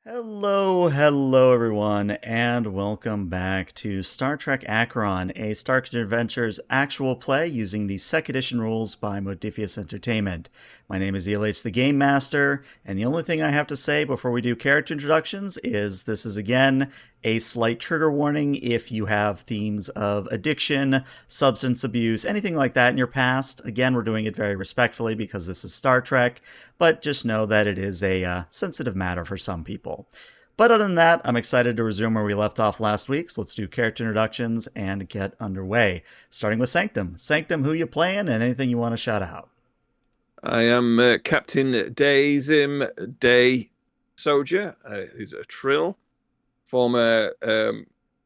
Hello everyone, and welcome back to Star Trek Acheron, a Star Trek Adventures actual play using the second edition rules by Modifius Entertainment. My name is ELH the Game Master, and the only thing I have to say before we do character introductions is this is again a slight trigger warning if you have themes of addiction, substance abuse, anything like that in your past. Again, we're doing it very respectfully because this is Star Trek, but just know that it is a sensitive matter for some people. But other than that, I'm excited to resume where we left off last week, so let's do character introductions and get underway. Starting with Sanctum. Sanctum, who you playing, and anything you want to shout out? I am Captain Dazim Day Soldier, who's a Trill, former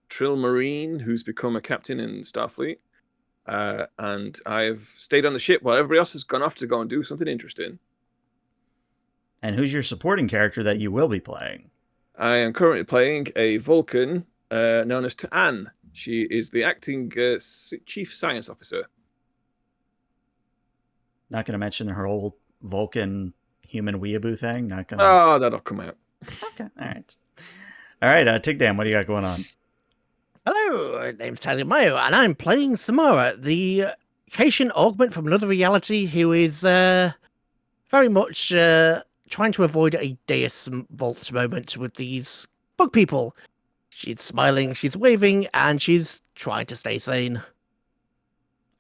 Trill Marine who's become a captain in Starfleet. And I've stayed on the ship while everybody else has gone off to go and do something interesting. And who's your supporting character that you will be playing? I am currently playing a Vulcan known as Ta'an. She is the acting Chief Science Officer. Not going to mention her old Vulcan human weeaboo thing? Not going to... Oh, that'll come out. Okay, all right. All right, Tigdam, what do you got going on? Hello, my name's Tally Mayo, and I'm playing Samara, the Haitian augment from another reality who is very much trying to avoid a Deus Vault moment with these bug people. She's smiling, she's waving, and she's trying to stay sane.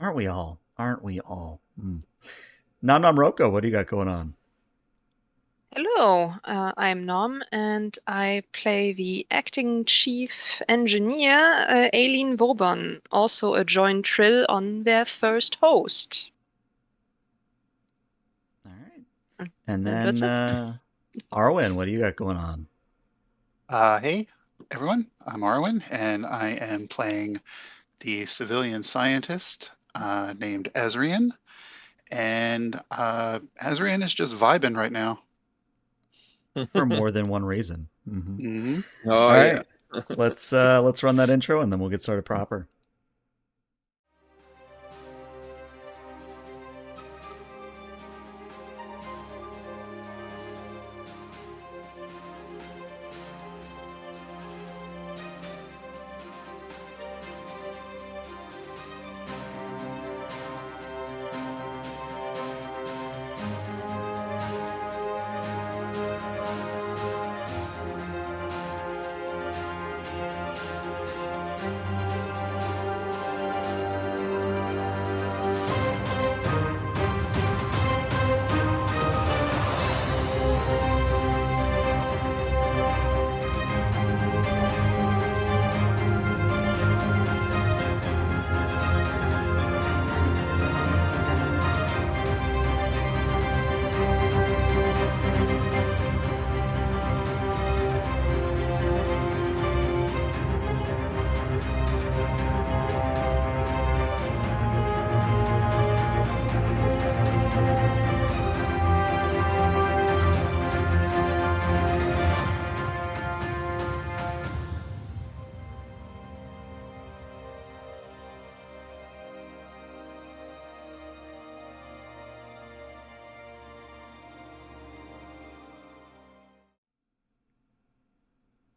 Aren't we all? Aren't we all? Nam Nam Roko, what do you got going on? Hello, I'm Nom, and I play the acting chief engineer, Aileen Vauban, also a joint Trill on their first host. All right. And then Arwen, what do you got going on? Hey, everyone. I'm Arwen, and I am playing the civilian scientist named Azrian. And Azrian is just vibing right now. For more than one reason. Oh, All right. yeah. let's run that intro and then we'll get started proper.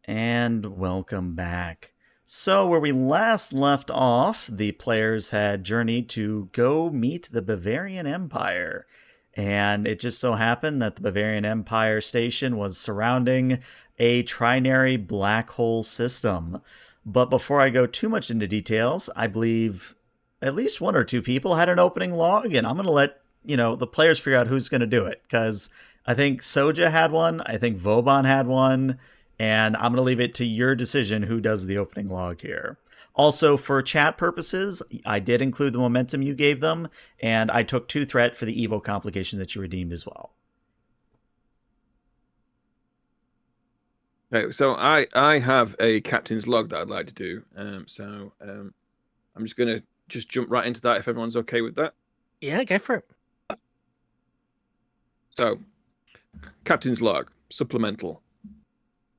And welcome back. So, where we last left off, the players had journeyed to go meet the Bivarian Empire. And it just so happened that the Bivarian Empire station was surrounding a trinary black hole system. But before I go too much into details, I believe at least one or two people had an opening log, and I'm going to let, the players figure out who's going to do it. Because I think Soja had one, I think Vauban had one, and I'm going to leave it to your decision who does the opening log here. Also, for chat purposes, I did include the momentum you gave them, and I took 2 threat for the Evo complication that you redeemed as well. Okay, so I have a captain's log that I'd like to do. I'm just going to jump right into that if everyone's okay with that. Yeah, go for it. So, captain's log, supplemental.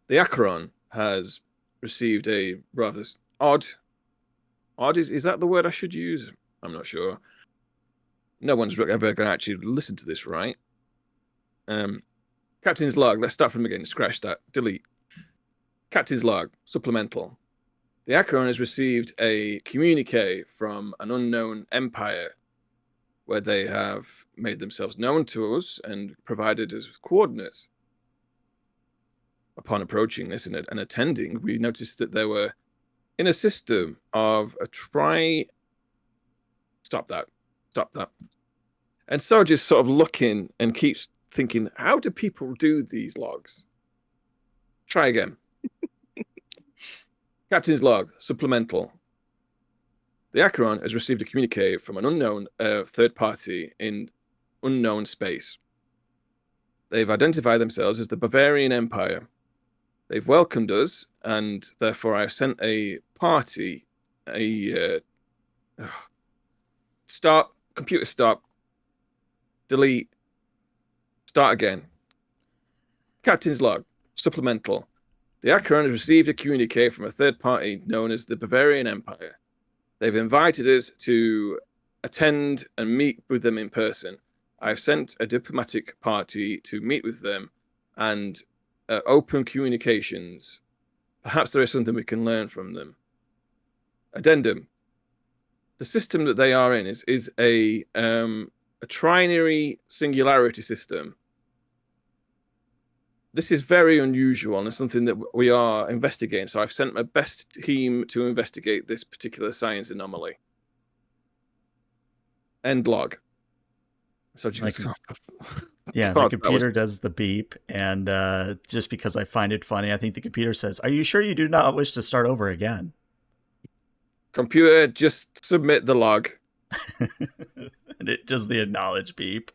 The Acheron has received a rather odd, is that the word I should use? I'm not sure. No one's ever going to actually listen to this, right? Captain's log, let's start from again, scratch that, delete. Captain's log, supplemental. The Acheron has received a communique from an unknown empire where they have made themselves known to us and provided us with coordinates. Upon approaching this and attending, we noticed that they were in a system of a Stop that. And so just sort of looking and keeps thinking, how do people do these logs? Try again. Captain's log, supplemental. The Acheron has received a communique from an unknown third party in unknown space. They've identified themselves as the Bivarian Empire. They've welcomed us, and therefore I've sent a party, stop, computer stop, delete, start again. Captain's log, supplemental. The Acheron has received a communique from a third party known as the Bivarian Empire. They've invited us to attend and meet with them in person. I've sent a diplomatic party to meet with them and open communications. Perhaps there is something we can learn from them. Addendum. The system that they are in is a trinary singularity system. This is very unusual and it's something that we are investigating. So I've sent my best team to investigate this particular science anomaly. End log. So just yeah, the computer does the beep, and just because I find it funny, I think the computer says, "Are you sure you do not wish to start over again?" Computer, just submit the log. And it does the acknowledge beep.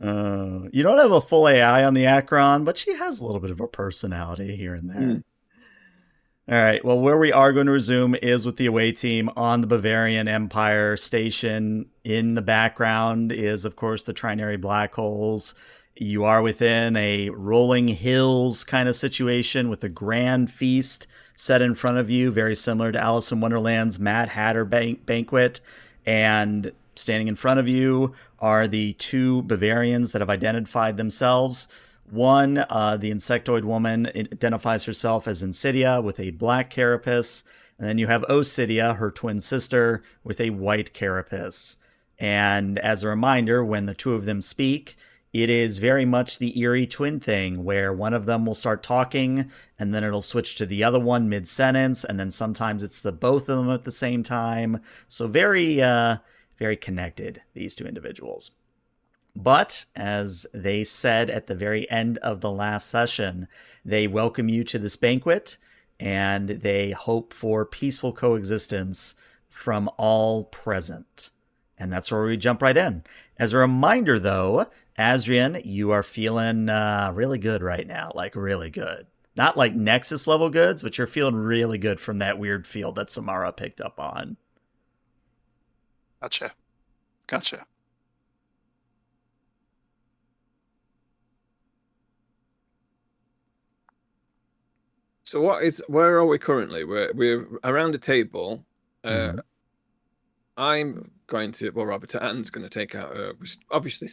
You don't have a full AI on the Acheron, but she has a little bit of a personality here and there. All right. Well, where we are going to resume is with the away team on the Bavarian Empire station. In the background is, of course, the trinary black holes. You are within a rolling hills kind of situation with a grand feast set in front of you, very similar to Alice in Wonderland's Mad Hatter banquet. And standing in front of you are the two Bavarians that have identified themselves. One, the insectoid woman, identifies herself as Insidia with a black carapace. And then you have Osidia, her twin sister, with a white carapace. And as a reminder, when the two of them speak, it is very much the eerie twin thing where one of them will start talking and then it'll switch to the other one mid-sentence. And then sometimes it's the both of them at the same time. So very, very connected, these two individuals. But as they said at the very end of the last session, they welcome you to this banquet and they hope for peaceful coexistence from all present. And that's where we jump right in. As a reminder, though, Azrian, you are feeling really good right now, like really good. Not like Nexus level goods, but you're feeling really good from that weird field that Samara picked up on. Gotcha. So where are we currently? We're around a table. I'm going to, well, rather, Anne's going to take out, obviously,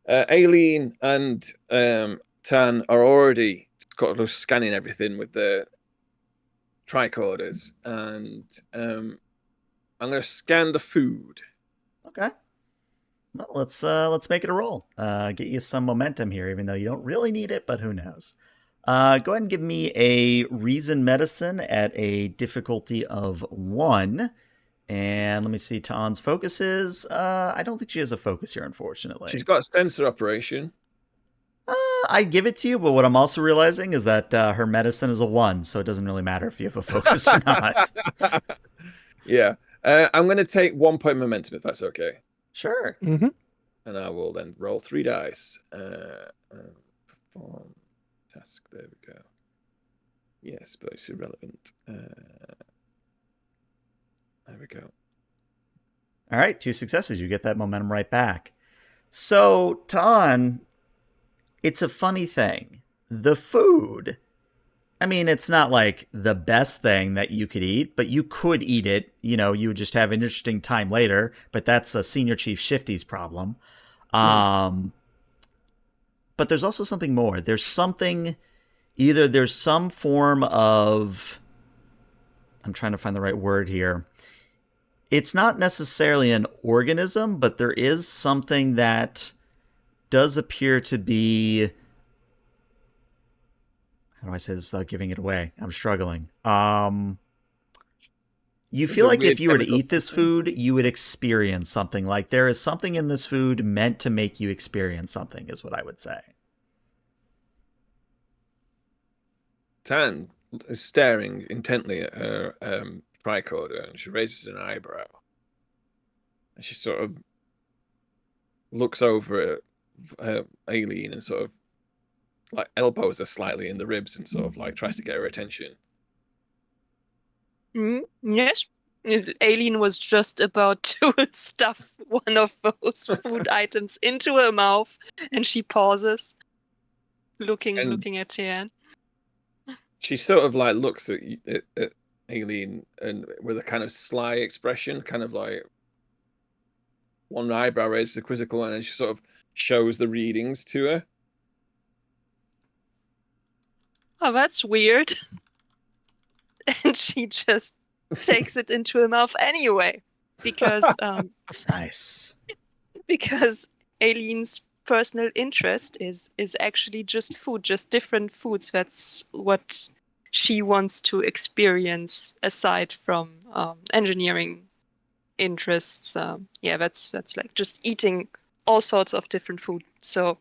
Aileen and Tan are already scanning everything with the tricorders, and I'm going to scan the food. Okay. Well, let's make it a roll. Get you some momentum here, even though you don't really need it, but who knows. Go ahead and give me a reason medicine at a difficulty of 1. And let me see, Tan's focus is, I don't think she has a focus here, unfortunately. She's got a sensor operation. I give it to you, but what I'm also realizing is that her medicine is a 1, so it doesn't really matter if you have a focus or not. Yeah. I'm going to take 1 point momentum, if that's okay. Sure. Mm-hmm. And I will then roll 3 dice. Perform task. There we go. Yes, but it's irrelevant. There we go. All right, 2 successes. You get that momentum right back. So, Tan, it's a funny thing. The food, I mean, it's not like the best thing that you could eat, but you could eat it. You know, you would just have an interesting time later, but that's a Senior Chief Shifty's problem. But there's also something more. There's something either there's some form of, I'm trying to find the right word here. It's not necessarily an organism, but there is something that does appear to be, how do I say this without giving it away? I'm struggling. You There's feel a like weird if you were to chemical eat this something. food, you would experience something. Like there is something in this food meant to make you experience something, is what I would say. Tan is staring intently at her tricorder, and she raises an eyebrow. And she sort of looks over at Aileen and sort of like elbows her slightly in the ribs and sort of like tries to get her attention. Yes. Aileen was just about to stuff one of those food items into her mouth, and she pauses, looking at Tian. She sort of like looks at Aileen and with a kind of sly expression, kind of like one eyebrow raised to quizzical, and then she sort of shows the readings to her. Oh, that's weird. And she just takes it into her mouth anyway, because Nice. because Aileen's personal interest is actually just food, just different foods. That's what she wants to experience aside from engineering interests. Yeah, that's like just eating all sorts of different food. So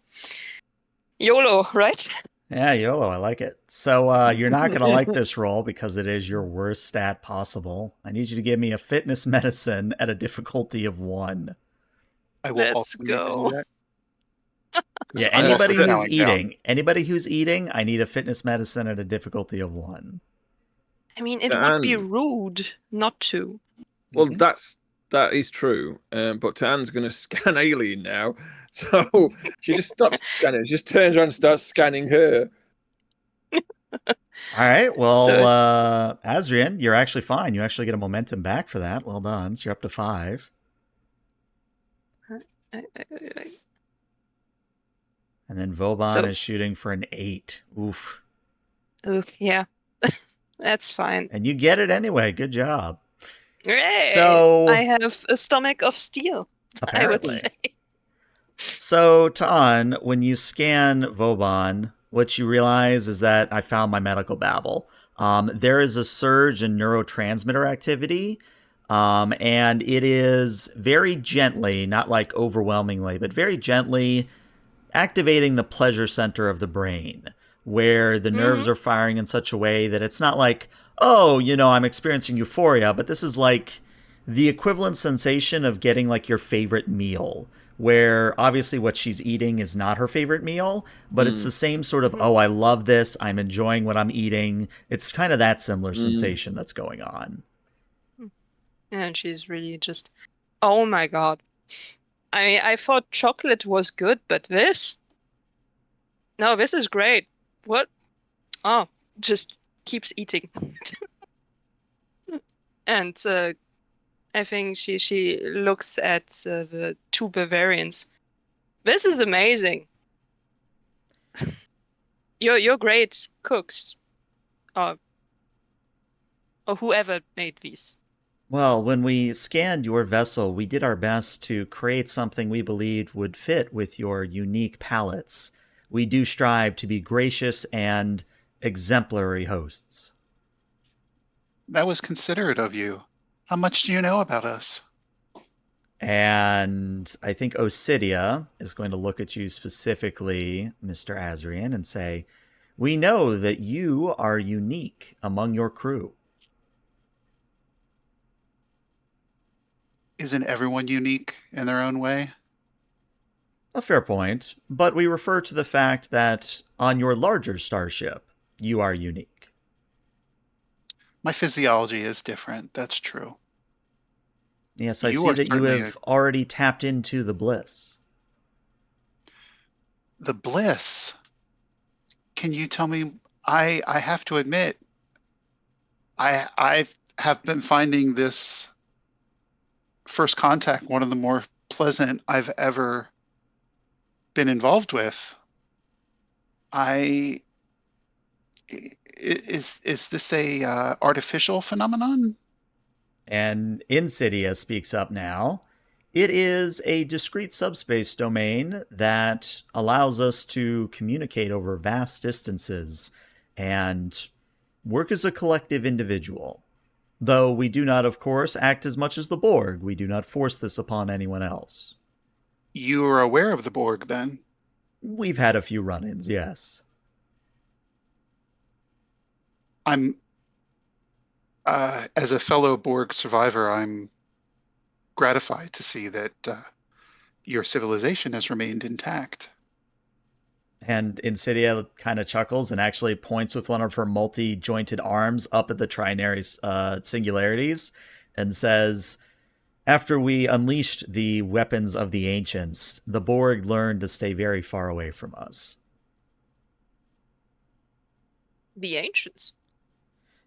YOLO, right? Yeah, YOLO, I like it. So you're not going to like this roll because it is your worst stat possible. I need you to give me a fitness medicine at a difficulty of 1. I will Let's also need to do go. that. 'cause Yeah, I'm also anybody who's counting down. eating, I need a fitness medicine at a difficulty of 1. I mean, it would be And rude not to. well, Mhm. that is true. But Tan's going to scan Aileen now, so she just stops scanning. She just turns around and starts scanning her. All right, So well, it's Azrian, you're actually fine. You actually get a momentum back for that. Well done. So you're up to 5. And then Vauban So- is shooting for an 8. Oof. yeah, that's fine. And you get it anyway. Good job. Hooray! So- I have a stomach of steel, I would Apparently. say. So, Tan, when you scan Vauban, what you realize is that I found my medical babble. There is a surge in neurotransmitter activity, and it is very gently, not like overwhelmingly, but very gently activating the pleasure center of the brain, where the nerves are firing in such a way that it's not like, oh, I'm experiencing euphoria, but this is like the equivalent sensation of getting like your favorite meal, where obviously what she's eating is not her favorite meal, but it's the same sort of, oh, I love this, I'm enjoying what I'm eating. It's kind of that similar sensation that's going on. And she's really just, oh my god. I mean, I thought chocolate was good, but this? No, this is great. What? Oh, just keeps eating. And I think she looks at the 2 Bavarians. This is amazing. You're great cooks, or whoever made these. Well, when we scanned your vessel, we did our best to create something we believed would fit with your unique palates. We do strive to be gracious and exemplary hosts. That was considerate of you. How much do you know about us? And I think Osidia is going to look at you specifically, Mr. Azrian, and say, we know that you are unique among your crew. Isn't everyone unique in their own way? A fair point, but we refer to the fact that on your larger starship, you are unique. My physiology is different. That's true. Yes, I You see are that you certainly have already tapped into the bliss. the bliss. Can you tell me? I have to admit, I have been finding this first contact one of the more pleasant I've ever been involved with. I Is this a artificial phenomenon? And Insidia speaks up now. It is a discrete subspace domain that allows us to communicate over vast distances and work as a collective individual. Though we do not, of course, act as much as the Borg. We do not force this upon anyone else. You are aware of the Borg, then? We've had a few run ins, yes. I'm, as a fellow Borg survivor, I'm gratified to see that your civilization has remained intact. And Insidia kind of chuckles and actually points with one of her multi-jointed arms up at the trinary singularities and says, after we unleashed the weapons of the ancients, the Borg learned to stay very far away from us. The ancients.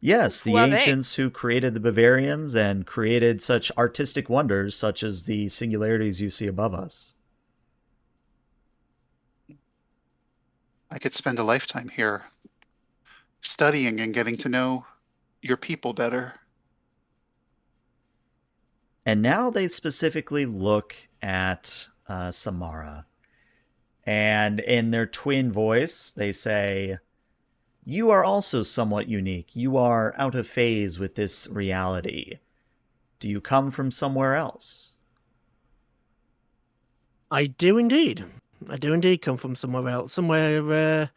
Yes, Who the are they? ancients who created the Bivarians and created such artistic wonders such as the singularities you see above us. I could spend a lifetime here studying and getting to know your people better. And now they specifically look at Samara. And in their twin voice, they say, "You are also somewhat unique. You are out of phase with this reality. Do you come from somewhere else?" I do indeed. I do indeed come from somewhere else. Somewhere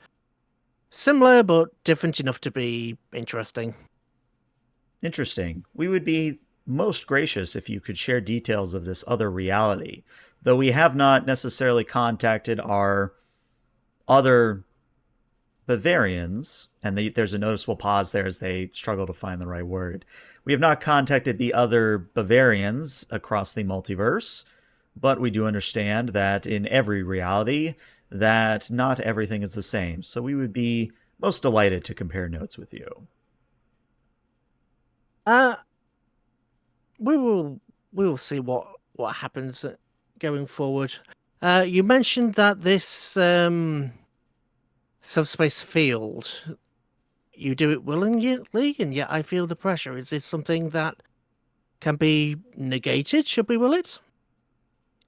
similar but different enough to be interesting. Interesting. We would be most gracious if you could share details of this other reality, though we have not necessarily contacted our other Bivarians, and there's a noticeable pause there as they struggle to find the right word. We have not contacted the other Bivarians across the multiverse, but we do understand that in every reality that not everything is the same, so we would be most delighted to compare notes with you. We will see what happens going forward. You mentioned that this subspace field, you do it willingly, and yet I feel the pressure. Is this something that can be negated? Should we will it?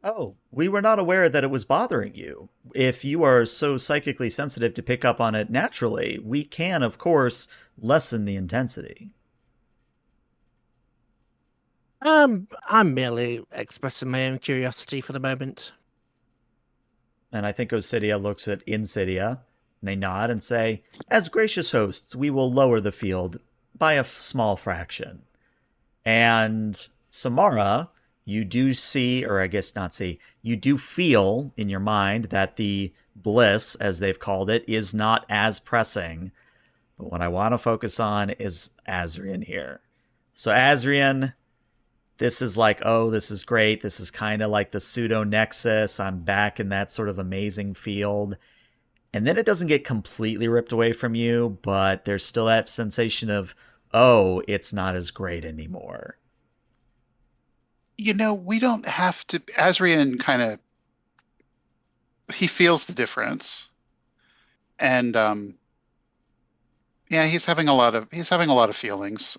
Oh, we were not aware that it was bothering you. If you are so psychically sensitive to pick up on it naturally, we can, of course, lessen the intensity. I'm merely expressing my own curiosity for the moment. And I think Osidia looks at Insidia, and they nod and say, "As gracious hosts, we will lower the field by a small fraction." And Samara, you do see, or I guess not see, you do feel in your mind that the bliss, as they've called it, is not as pressing. But what I want to focus on is Azrian here. So Azrian, this is like, oh, this is great. This is kind of like the pseudo nexus. I'm back in that sort of amazing field. And then it doesn't get completely ripped away from you, but there's still that sensation of, oh, it's not as great anymore. You know, we don't have to. Azrian kind of, he feels the difference, and yeah, he's having a lot of feelings.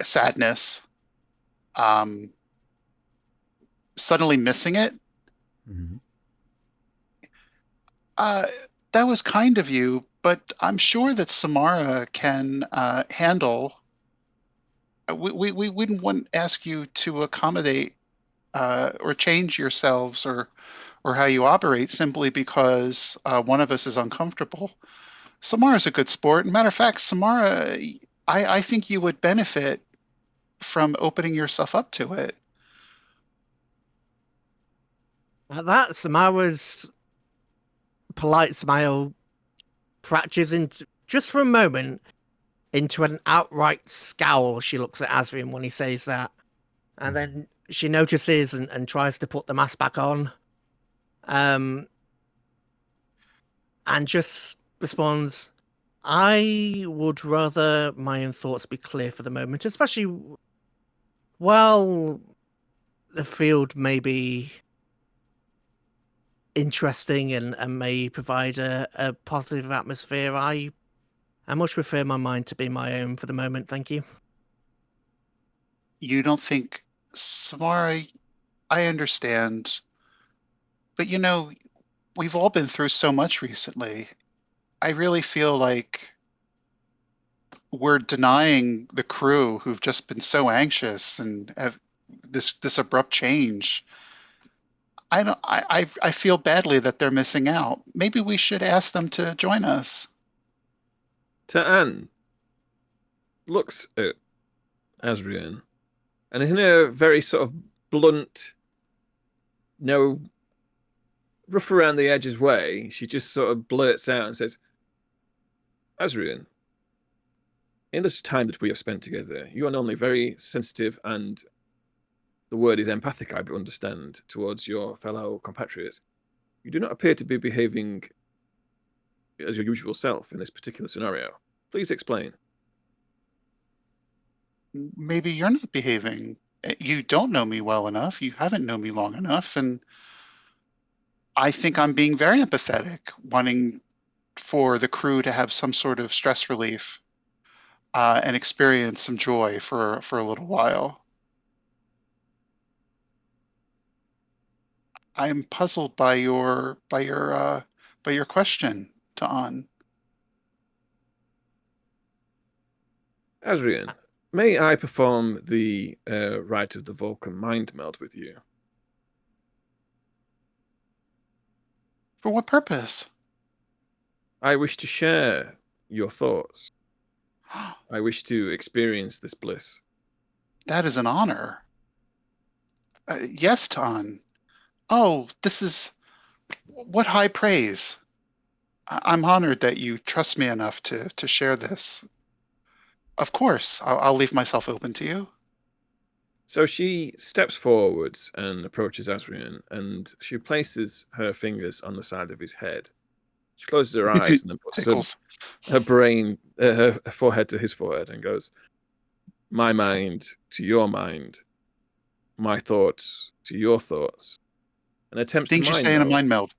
Sadness, um, suddenly missing it. Mm-hmm. That was kind of you, but I'm sure that Samara can handle. We wouldn't ask you to accommodate or change yourselves or how you operate simply because one of us is uncomfortable. Samara's a good sport. Matter of fact, Samara, I think you would benefit from opening yourself up to it. At that, Samara's polite smile fractures into, just for a moment, into an outright scowl. She looks at Azrian when he says that. And then she notices and tries to put the mask back on. And just responds, "I would rather my own thoughts be clear for the moment, especially while the field may be interesting and may provide a positive atmosphere, I much prefer my mind to be my own for the moment. Thank you. You don't think, Samara, I understand, but we've all been through so much recently. I really feel like we're denying the crew who've just been so anxious and have this abrupt change. I feel badly that they're missing out. Maybe we should ask them to join us. Ta'an looks at Asrian, and in a very sort of blunt, no rough around the edges way, she just sort of blurts out and says, Asrian, in this time that we have spent together, you are normally very sensitive and the word is empathic, I understand, towards your fellow compatriots. You do not appear to be behaving as your usual self in this particular scenario. Please explain. Maybe you're not behaving. You don't know me well enough. You haven't known me long enough. And I think I'm being very empathetic, wanting for the crew to have some sort of stress relief and experience some joy for a little while. I'm puzzled by your question, Ta'an. Asrian, may I perform the rite of the Vulcan mind meld with you? For what purpose? I wish to share your thoughts. I wish to experience this bliss. That is an honor. Yes, Ta'an. Oh, this is what high praise. I'm honored that you trust me enough to share this. Of course, I'll leave myself open to you. So she steps forwards and approaches Asrian, and she places her fingers on the side of his head. She closes her eyes and then puts her forehead to his forehead and goes, my mind to your mind, my thoughts to your thoughts, and attempts Things to you mind say in a meld. mind meld.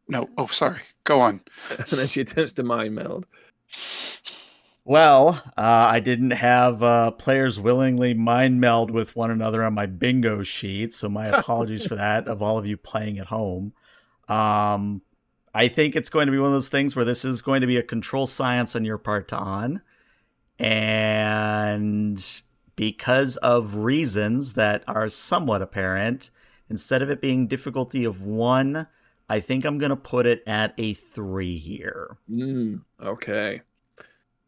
No, oh, sorry. Go on. And then she attempts to mind meld. Well, I didn't have players willingly mind meld with one another on my bingo sheet, so my apologies for that of all of you playing at home. I think it's going to be one of those things where this is going to be a control science on your part, Ta'an. And because of reasons that are somewhat apparent, instead of it being difficulty of 1, I think I'm going to put it at a 3 here. Okay.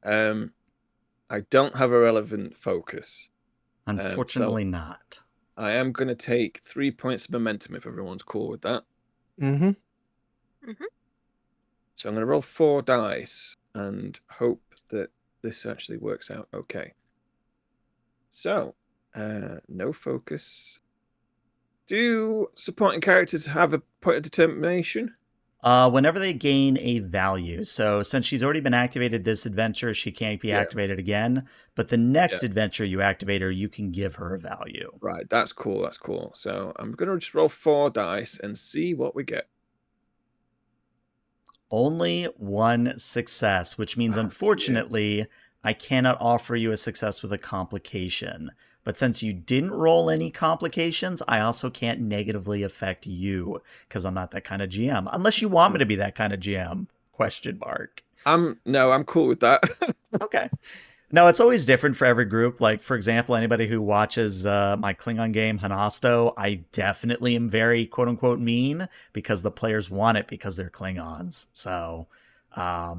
I don't have a relevant focus. Unfortunately not. I am going to take 3 points of momentum if everyone's cool with that. Mm-hmm. So I'm going to roll 4 dice and hope that this actually works out okay. So, no focus. Do supporting characters have a point of determination? Whenever they gain a value. So since she's already been activated this adventure, she can't be activated again. But the next adventure you activate her, you can give her a value. Right, that's cool, that's cool. So I'm going to just roll 4 dice and see what we get. Only 1 success, which means unfortunately, I cannot offer you a success with a complication. But since you didn't roll any complications, I also can't negatively affect you because I'm not that kind of GM. Unless you want me to be that kind of GM? Question mark. No, I'm cool with that. Okay. No, it's always different for every group. Like, for example, anybody who watches my Klingon game, Hanasto, I definitely am very quote-unquote mean because the players want it because they're Klingons. So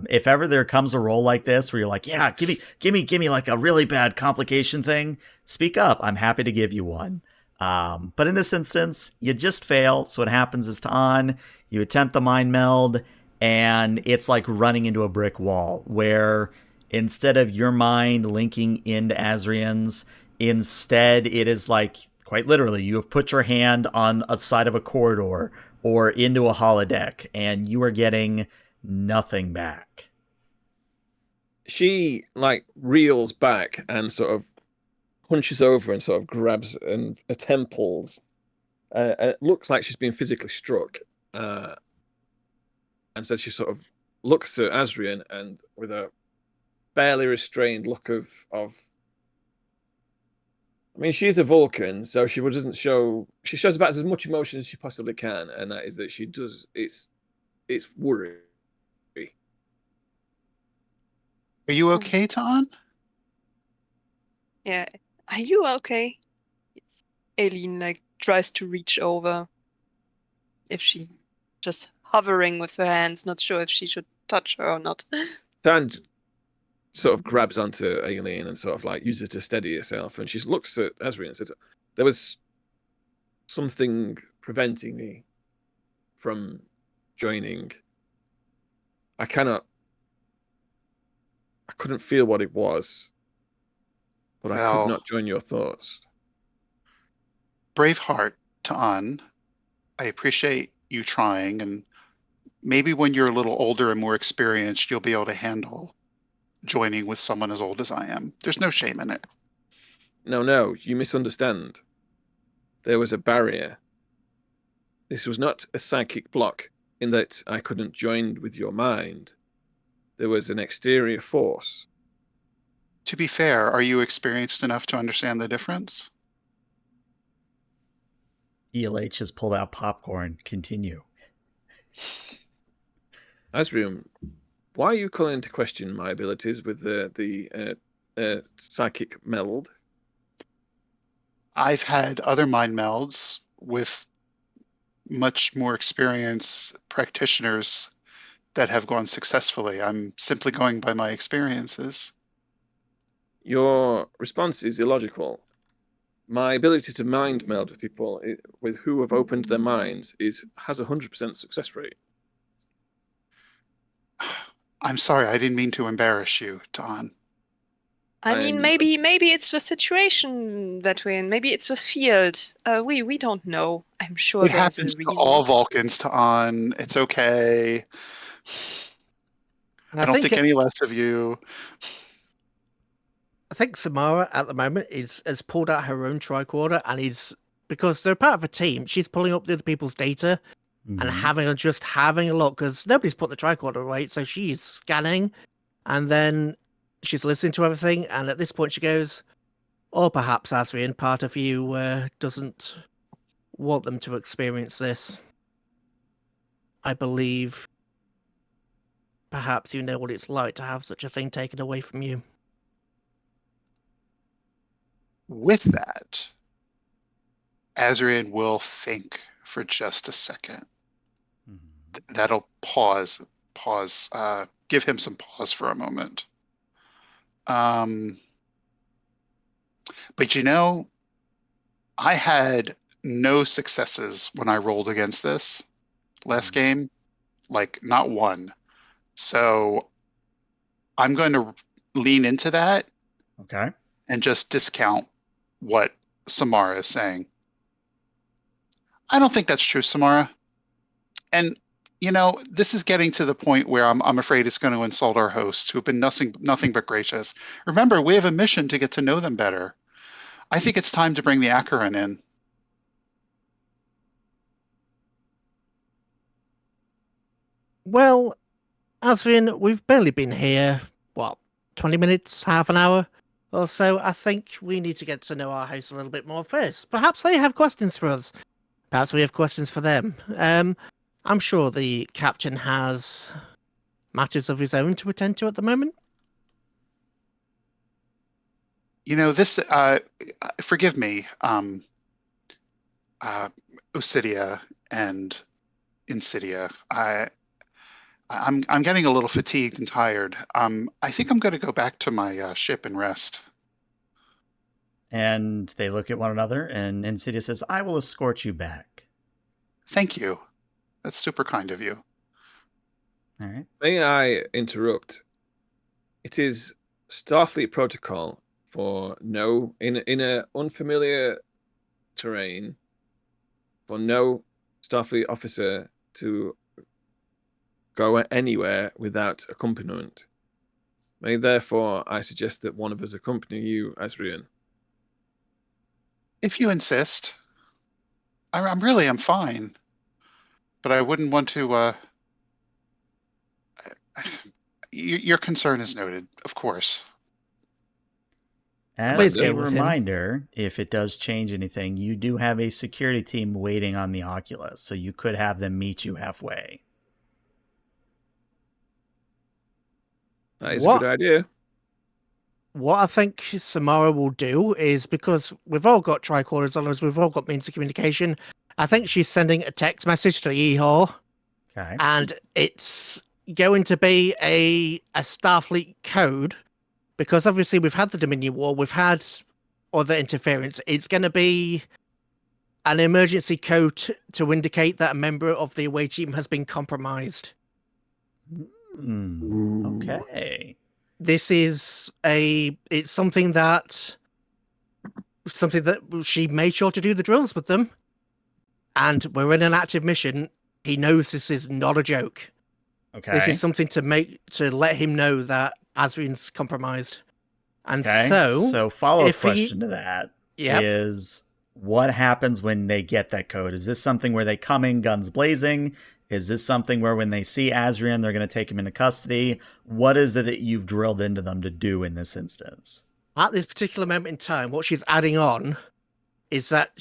if ever there comes a role like this where you're like, yeah, give me like a really bad complication thing, speak up. I'm happy to give you one. But in this instance, you just fail. So what happens is Ta'an, you attempt the mind meld, and it's like running into a brick wall where instead of your mind linking into Asrian's, instead it is like, quite literally, you have put your hand on a side of a corridor or into a holodeck, and you are getting nothing back. She like reels back and sort of hunches over and sort of grabs her temples. It looks like she's been physically struck, and so she sort of looks at Asrian and with a barely restrained look of I mean, she's a Vulcan, so she doesn't show. She shows about as much emotion as she possibly can, and that is that she does. It's worry. Are you okay, Ta'an? Yeah. Are you okay? It's Aileen like tries to reach over. If she just hovering with her hands, not sure if she should touch her or not. Tan sort of grabs onto Aileen and sort of like uses it to steady herself, and she looks at Asrian and says, "There was something preventing me from joining. I couldn't feel what it was, but I could Well, not join your thoughts." brave heart, Ta'an. I appreciate you trying, and maybe when you're a little older and more experienced, you'll be able to handle joining with someone as old as I am. There's no shame in it. No, you misunderstand. There was a barrier. This was not a psychic block in that I couldn't join with your mind. There was an exterior force. To be fair, are you experienced enough to understand the difference? ELH has pulled out popcorn. Continue. Asrium, why are you calling into question my abilities with the psychic meld? I've had other mind melds with much more experienced practitioners that have gone successfully. I'm simply going by my experiences. Your response is illogical. My ability to mind meld with people with who have opened their minds has 100% success rate. I'm sorry, I didn't mean to embarrass you, Don. I mean, maybe it's the situation that we're in. Maybe it's the field. We don't know. I'm sure It there's a happens to reason. all Vulcans, Ta'an. It's okay. And I don't think any less of you. I think Samara at the moment has pulled out her own tricorder and is, because they're part of a team, she's pulling up the other people's data and having a look, because nobody's put the tricorder away, so she's scanning and then she's listening to everything, and at this point she goes, or perhaps Asrian, part of you doesn't want them to experience this. I believe perhaps you know what it's like to have such a thing taken away from you. With that, Azrian will think for just a second. That'll pause, give him some pause for a moment. But you know, I had no successes when I rolled against this last game, like not one. So I'm going to lean into that. Okay. And just discount what Samara is saying. I don't think that's true, Samara. And you know, this is getting to the point where I'm afraid it's going to insult our hosts, who've been nothing but gracious. Remember, we have a mission to get to know them better. I think it's time to bring the Acheron in. Well, Asrian, we've barely been here, 20 minutes, half an hour or so. I think we need to get to know our host a little bit more first. Perhaps they have questions for us. Perhaps we have questions for them. I'm sure the captain has matters of his own to attend to at the moment. You know, this, forgive me, Usidia and Insidia. I'm getting a little fatigued and tired. I think I'm going to go back to my ship and rest. And they look at one another, and Insidia says, I will escort you back. Thank you. That's super kind of you. All right. May I interrupt? It is Starfleet protocol for in a unfamiliar terrain for no Starfleet officer to go anywhere without accompaniment. Therefore, I suggest that one of us accompany you, Asrian. If you insist. I'm fine. but I wouldn't want to. Your concern is noted, of course. As Please a go with him. reminder, if it does change anything, you do have a security team waiting on the Oculus, so you could have them meet you halfway. That is a good idea. What I think Samara will do is, because we've all got tricorders on us, we've all got means of communication, I think she's sending a text message to E04, Okay. and it's going to be a Starfleet code, because obviously we've had the Dominion War, we've had other interference. It's going to be an emergency code to indicate that a member of the away team has been compromised. Okay. This is it's something that she made sure to do the drills with them, and we're in an active mission. He knows this is not a joke. Okay. This is something to let him know that Asrian's compromised. And Okay. so follow-up if he- question to that Yep. is, what happens when they get that code? Is this something where they come in guns blazing? Is this something where when they see Asrian, they're going to take him into custody? What is it that you've drilled into them to do in this instance? At this particular moment in time, what she's adding on is that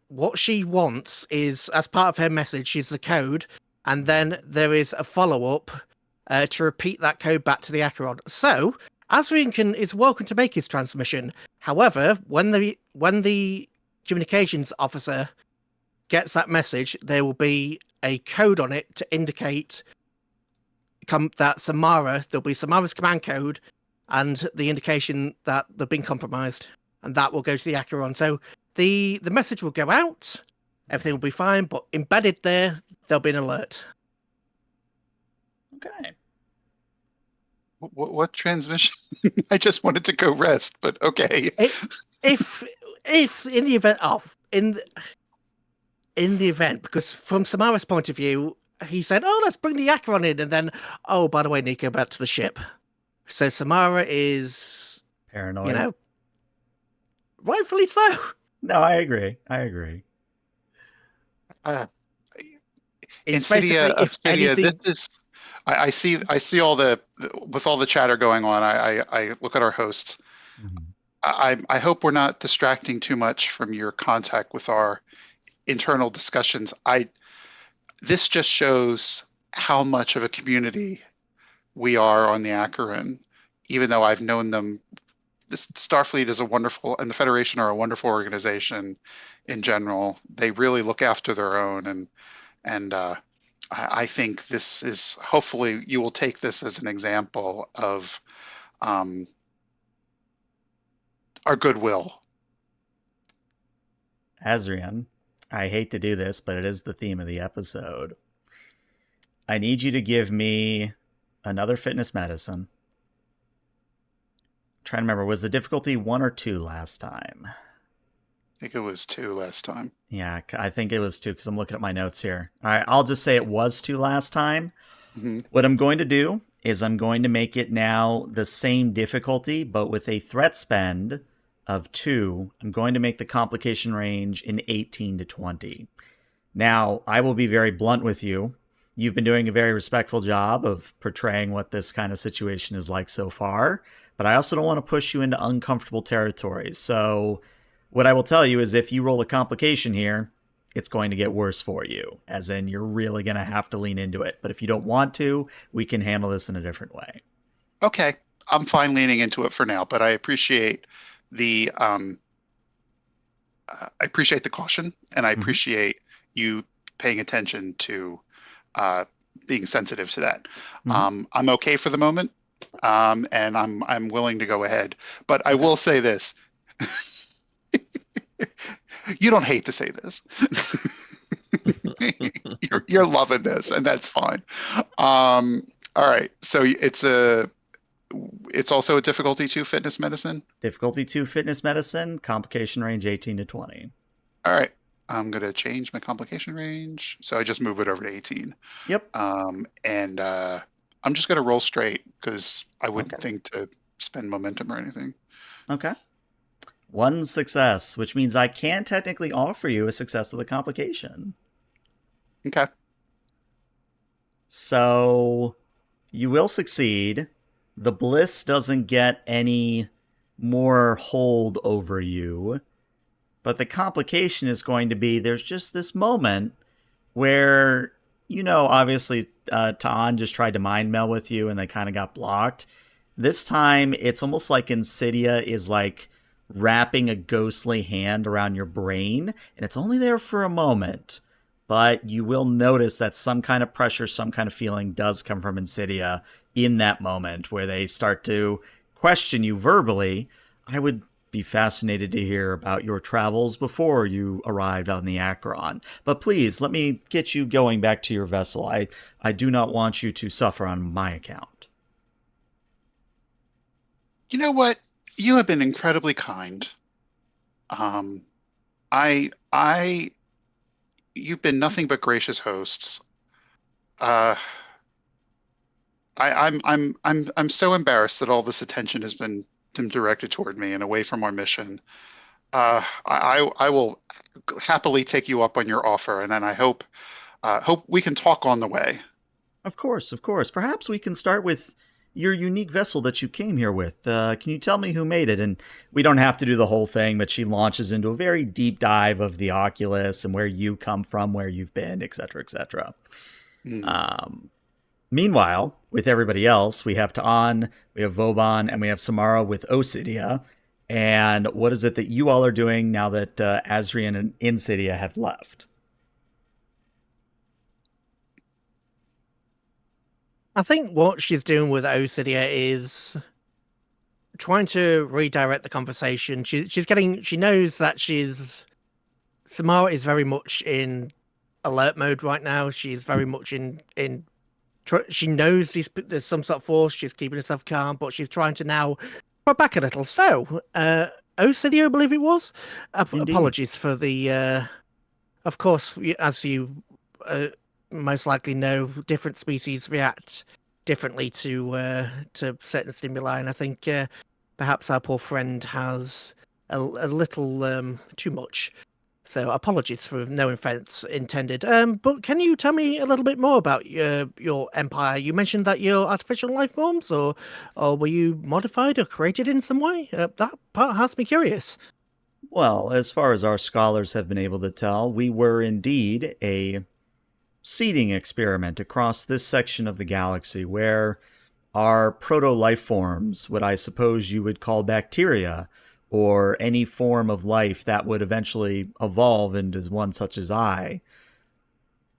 what she wants is, as part of her message, is the code, and then there is a follow-up to repeat that code back to the Acheron. So Asrian is welcome to make his transmission. However, when the communications officer gets that message, there will be a code on it to indicate that there'll be Samara's command code and the indication that they've been compromised, and that will go to the Acheron. So the message will go out, everything will be fine, but embedded there'll be an alert. Okay. What transmission? I just wanted to go rest, but okay. If in the event in the event, because from Samara's point of view, he said, "Oh, let's bring the Acheron in," and then, "Oh, by the way, Nico, back to the ship." So Samara is Paranoid. Rightfully so. No, I agree. It's Insidia, basically, if Obsidia, anything, this is. I see all with all the chatter going on. I look at our hosts. I hope we're not distracting too much from your contact with our internal discussions. This just shows how much of a community we are on the Acheron, even though I've known them. This Starfleet is a wonderful, and the Federation are a wonderful organization in general. They really look after their own, and I think this is, hopefully you will take this as an example of our goodwill. Asrian, I hate to do this, but it is the theme of the episode. I need you to give me another fitness medicine. I'm trying to remember, was the difficulty 1 or 2 last time? I think it was 2 last time. Yeah, I think it was 2 because I'm looking at my notes here. All right, I'll just say it was 2 last time. Mm-hmm. What I'm going to do is I'm going to make it now the same difficulty, but with a threat spend of 2. I'm going to make the complication range in 18 to 20. Now, I will be very blunt with you. You've been doing a very respectful job of portraying what this kind of situation is like so far, but I also don't want to push you into uncomfortable territory. So what I will tell you is if you roll a complication here, it's going to get worse for you, as in you're really going to have to lean into it. But if you don't want to, we can handle this in a different way. Okay, I'm fine leaning into it for now, but I appreciate the caution, and I appreciate you paying attention to being sensitive to that. I'm okay for the moment, and I'm willing to go ahead. But I will say this. You don't hate to say this. You're loving this, and that's fine. All right, so it's also a difficulty 2 fitness medicine. Difficulty 2 fitness medicine, complication range 18 to 20. All right, I'm gonna change my complication range, so I just move it over to 18. Yep. And I'm just gonna roll straight because I wouldn't Okay. think to spend momentum or anything. Okay. 1 success, which means I can technically offer you a success with a complication. Okay. So you will succeed. The bliss doesn't get any more hold over you. But the complication is going to be there's just this moment where, obviously Ta'an just tried to mind meld with you and they kind of got blocked. This time, it's almost like Insidia is like wrapping a ghostly hand around your brain, and it's only there for a moment. But you will notice that some kind of pressure, some kind of feeling does come from Insidia in that moment where they start to question you verbally. I would be fascinated to hear about your travels before you arrived on the Acheron. But please, let me get you going back to your vessel. I do not want you to suffer on my account. You know what? You have been incredibly kind. I, you've been nothing but gracious hosts. I'm so embarrassed that all this attention has been directed toward me and away from our mission. I will happily take you up on your offer, and then I hope we can talk on the way. Of course, of course. Perhaps we can start with your unique vessel that you came here with. Can you tell me who made it? And we don't have to do the whole thing, but she launches into a very deep dive of the Oculus and where you come from, where you've been, etc., etc. Meanwhile, with everybody else, we have Ta'an, we have Vauban, and we have Samara with Osidia. And what is it that you all are doing now that Azrian and Insidia have left? I think what she's doing with Osidia is trying to redirect the conversation. She knows that Samara is very much in alert mode right now. She's very much she knows there's some sort of force. She's keeping herself calm, but she's trying to now put back a little. So, Osidia, I believe it was. Apologies for the. Of course, as you most likely know, different species react differently to certain stimuli, and I think perhaps our poor friend has a little too much. So apologies for no offense intended. But can you tell me a little bit more about your empire? You mentioned that you're artificial life forms, or were you modified or created in some way? That part has me curious. Well, as far as our scholars have been able to tell, we were indeed a seeding experiment across this section of the galaxy where our proto-life forms, what I suppose you would call bacteria, or any form of life that would eventually evolve into one such as I.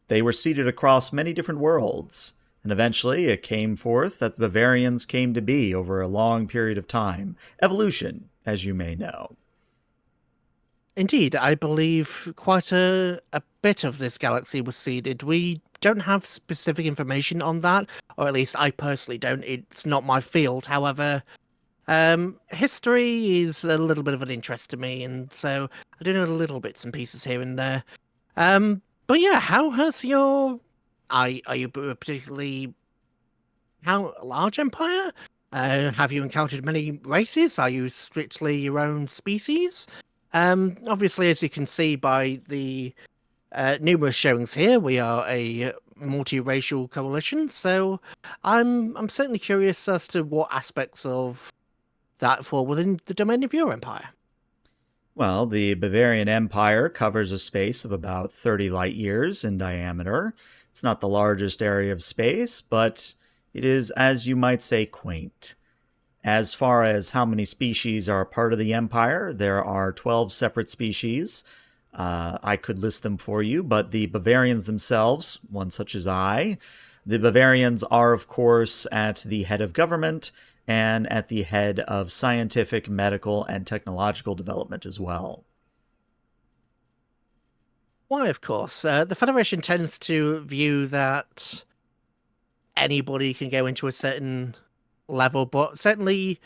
They were seeded across many different worlds, and eventually it came forth that the Bivarians came to be over a long period of time. Evolution, as you may know. Indeed, I believe quite a bit of this galaxy was seeded. We don't have specific information on that, or at least I personally don't. It's not my field. However, history is a little bit of an interest to me, and so I do know little bits and pieces here and there. But yeah, how has are you particularly how large empire? Have you encountered many races? Are you strictly your own species? Obviously, as you can see by the numerous showings here, we are a multiracial coalition. So I'm certainly curious as to what aspects of that fall within the domain of your empire. Well, the Bavarian Empire covers a space of about 30 light years in diameter. It's not the largest area of space, but it is, as you might say, quaint. As far as how many species are a part of the Empire, there are 12 separate species. I could list them for you, but the Bavarians themselves, one such as I, the Bavarians are, of course, at the head of government and at the head of scientific, medical, and technological development as well. Why, of course. The Federation tends to view that anybody can go into a certain level, but certainly,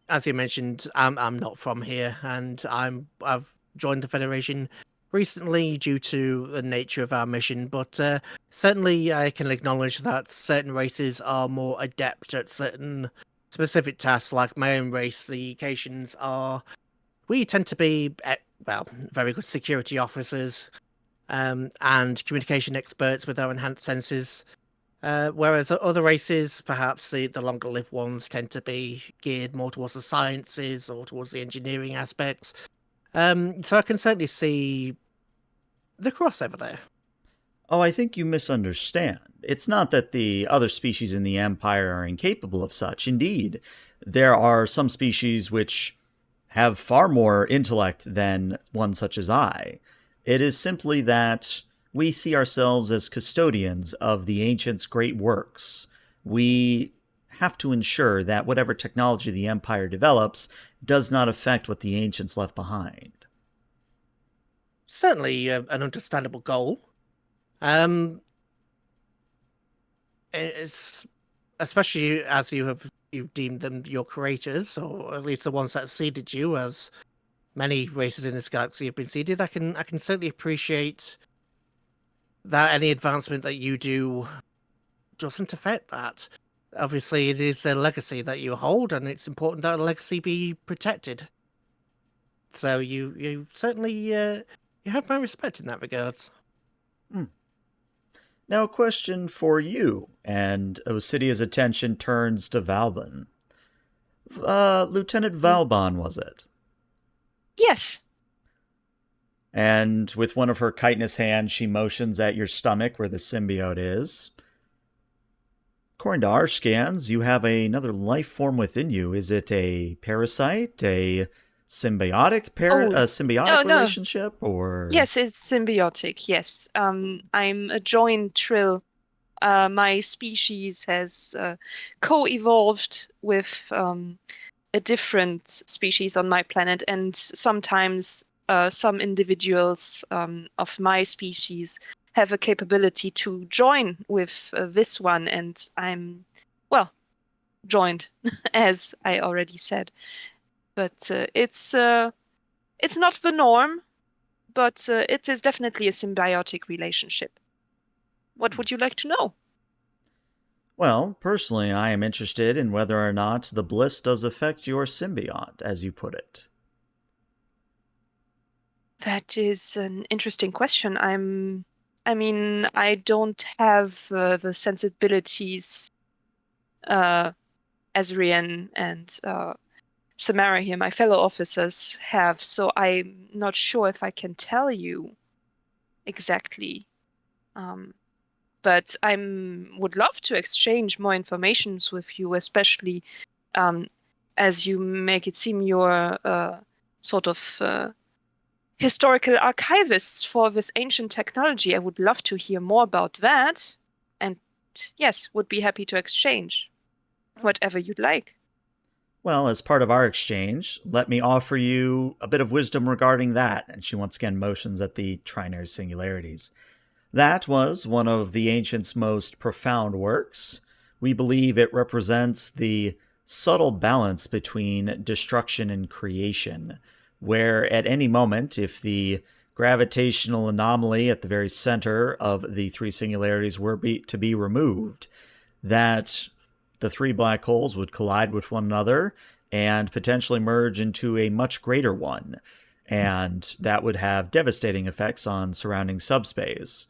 as you mentioned, I'm not from here, and I've joined the Federation recently due to the nature of our mission, but certainly I can acknowledge that certain races are more adept at certain specific tasks, like my own race, the Achaeans we tend to be, very good security officers, and communication experts with their enhanced senses. Whereas other races, perhaps the longer lived ones, tend to be geared more towards the sciences or towards the engineering aspects. So I can certainly see the crossover there. Oh, I think you misunderstand. It's not that the other species in the Empire are incapable of such. Indeed, there are some species which have far more intellect than one such as I. It is simply that we see ourselves as custodians of the ancients' great works. We have to ensure that whatever technology the Empire develops does not affect what the ancients left behind. Certainly an understandable goal. It's especially as you've deemed them your creators, or at least the ones that seeded you, as many races in this galaxy have been seeded. I can certainly appreciate that any advancement that you do doesn't affect that. Obviously, it is a legacy that you hold, and it's important that a legacy be protected. So you certainly you have my respect in that regards. Now, a question for you, and Osidia's attention turns to Valbon. Lieutenant Valbon, was it? Yes. And with one of her chitinous hands, she motions at your stomach where the symbiote is. According to our scans, you have another life form within you. Is it a parasite, a symbiotic no. relationship, or? Yes, it's symbiotic. Yes. I'm a joined trill. My species has co-evolved with a different species on my planet, and sometimes some individuals of my species have a capability to join with this one, and I'm, well, joined, as I already said. But it's not the norm, but it is definitely a symbiotic relationship. What would you like to know? Well, personally, I am interested in whether or not the bliss does affect your symbiont, as you put it. That is an interesting question. I mean, I don't have the sensibilities Azrian and Samara here, my fellow officers, have, so I'm not sure if I can tell you exactly. But I would love to exchange more information with you, especially as you make it seem you're sort of historical archivists for this ancient technology. I would love to hear more about that. And yes, would be happy to exchange whatever you'd like. Well, as part of our exchange, let me offer you a bit of wisdom regarding that. And she once again motions at the trinary singularities. That was one of the ancients' most profound works. We believe it represents the subtle balance between destruction and creation, where at any moment, if the gravitational anomaly at the very center of the three singularities were to be removed, that the three black holes would collide with one another and potentially merge into a much greater one, and that would have devastating effects on surrounding subspace.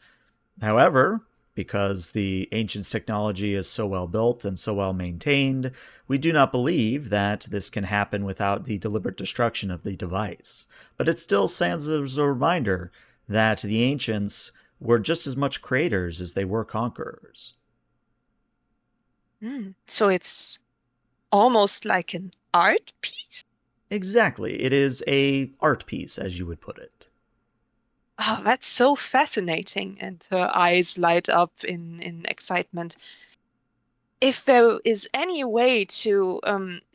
However, because the ancients' technology is so well built and so well maintained, we do not believe that this can happen without the deliberate destruction of the device. But it still stands as a reminder that the ancients were just as much creators as they were conquerors. So it's almost like an art piece? Exactly. It is a art piece, as you would put it. Oh, that's so fascinating. And her eyes light up in excitement. If there is any way to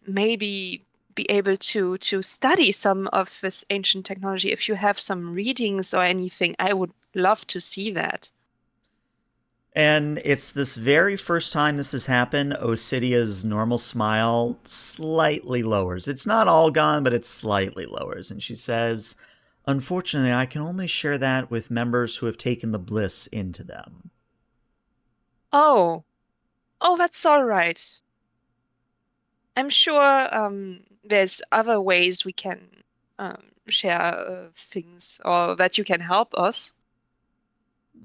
maybe be able to study some of this ancient technology, if you have some readings or anything, I would love to see that. And it's this very first time this has happened, Osidia's normal smile slightly lowers. It's not all gone, but it slightly lowers. And she says, "Unfortunately, I can only share that with members who have taken the bliss into them." Oh, that's all right. I'm sure there's other ways we can share things, or that you can help us.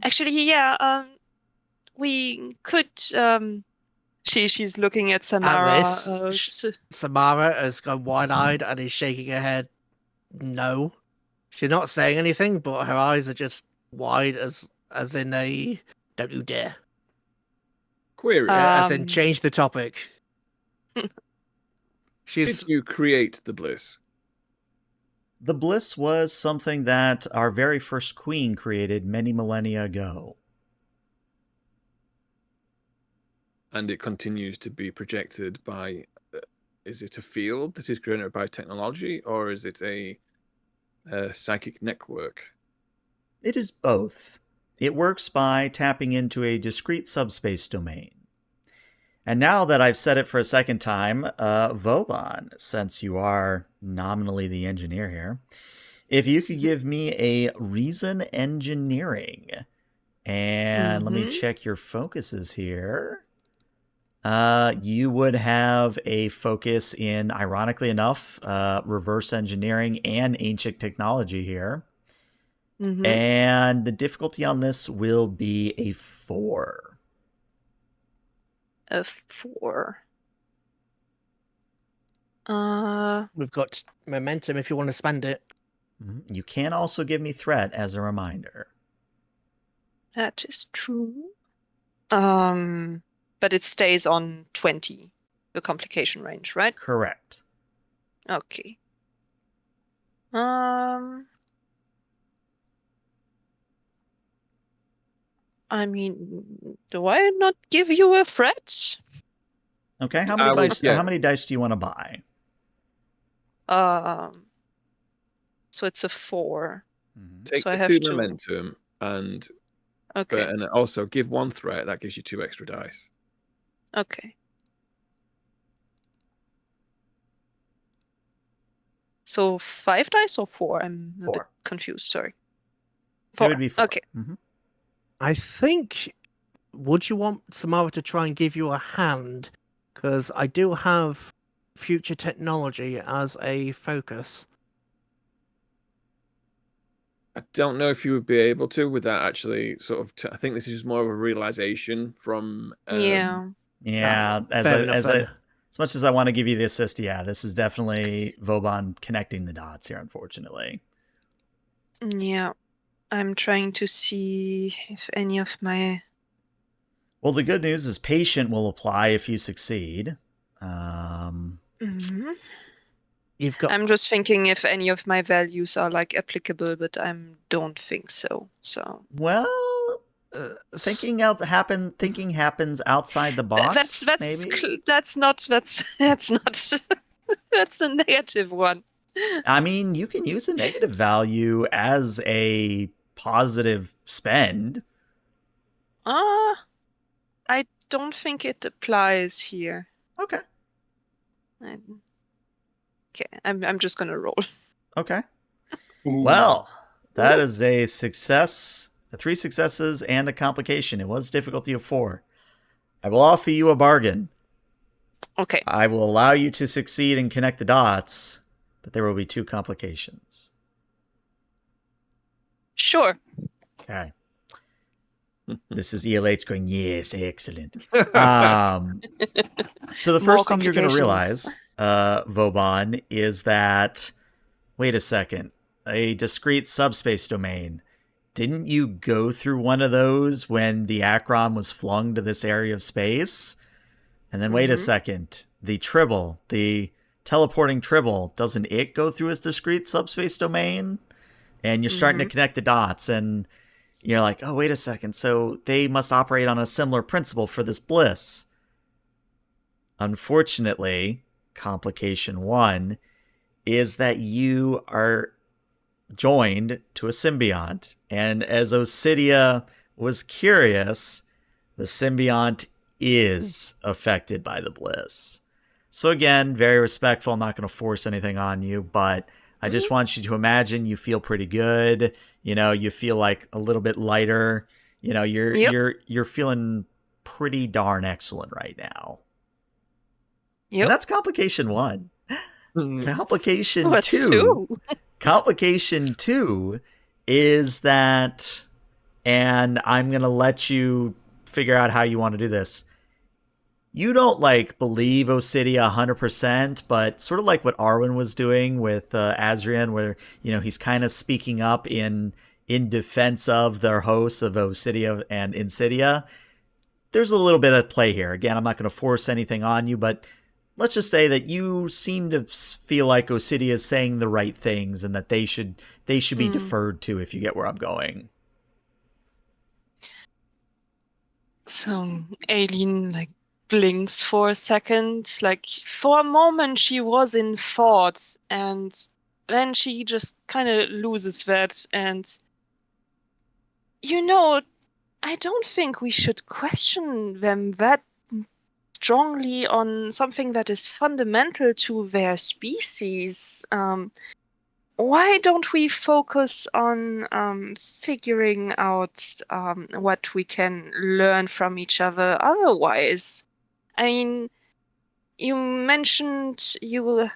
Actually, yeah. We could. She's looking at At Samara. this, Samara has gone wide-eyed and is shaking her head. No, she's not saying anything, but her eyes are just wide as in a "don't you dare," Query. as in Um, change the topic. She's Did you create the bliss? The bliss was something that our very first queen created many millennia ago. And it continues to be projected by, is it a field that is created by technology, or is it a psychic network? It is both. It works by tapping into a discrete subspace domain. And now that I've said it for a second time, Vauban, since you are nominally the engineer here, if you could give me a reason engineering, and let me check your focuses here. You would have a focus in, ironically enough, reverse engineering and ancient technology here. And the difficulty on this will be a 4. A 4. we've got momentum if you want to spend it. You can also give me threat as a reminder. That is true. But it stays on 20, the complication range, right? Correct. Okay. I mean, do I not give you a threat? Okay, how I many would- dice? yeah. How many dice do you want to buy? So it's a 4. Take So I the have 2 to- momentum and Okay. and also give 1 threat. That gives you 2 extra dice. Okay. So 5 dice or 4? I'm a bit 4. confused. Sorry. It 4. would be 4. Okay. I think. Would you want Samara to try and give you a hand? Because I do have future technology as a focus. I don't know if you would be able to without actually sort of. I think this is just more of a realization from. Yeah. Yeah, fair enough then. as much as I want to give you the assist, yeah, this is definitely Vauban connecting the dots here, unfortunately. Yeah. I'm trying to see if any of my... Well, the good news is patient will apply if you succeed. Mhm. You've got. I'm just thinking if any of my values are like applicable, but I don't think so. So Well, thinking happens outside the box. Maybe. that's not that's a negative one. I mean, you can use a negative value as a positive spend. I don't think it applies here. Okay. Okay, I'm just gonna roll. Okay. Well, that is a success, 3 successes, and a complication. It was difficulty of 4. I will offer you a bargain. Okay. I will allow you to succeed and connect the dots, but there will be 2 complications. Sure. Okay. This is ELH going, yes, excellent. So the More first thing you're going to complications. realize, Vauban, is that, wait a second, a discrete subspace domain. Didn't you go through one of those when the Acheron was flung to this area of space? And then wait a second, the Tribble, the teleporting Tribble, doesn't it go through its discrete subspace domain? And you're starting to connect the dots, and you're like, oh, wait a second, so they must operate on a similar principle for this bliss. Unfortunately, complication 1 is that you are joined to a symbiont, and as Osidia was curious, the symbiont is affected by the bliss. So again, very respectful. I'm not going to force anything on you, but I just want you to imagine you feel pretty good. You know, you feel like a little bit lighter. You know, you're feeling pretty darn excellent right now. Yep. And that's complication 1. Complication What's 2. 2? Complication 2 is that and I'm going to let you figure out how you want to do this. You don't like believe Osidia 100%, but sort of like what Arwen was doing with Azrian, where he's kind of speaking up in defense of their hosts of Osidia and Insidia. There's a little bit of play here. Again, I'm not going to force anything on you, but let's just say that you seem to feel like Osidia is saying the right things and that they should be deferred to, if you get where I'm going. So Aileen blinks for a second. For a moment she was in thought, and then she just kind of loses that. And I don't think we should question them that strongly on something that is fundamental to their species. Why don't we focus on figuring out what we can learn from each other otherwise? I mean, you mentioned your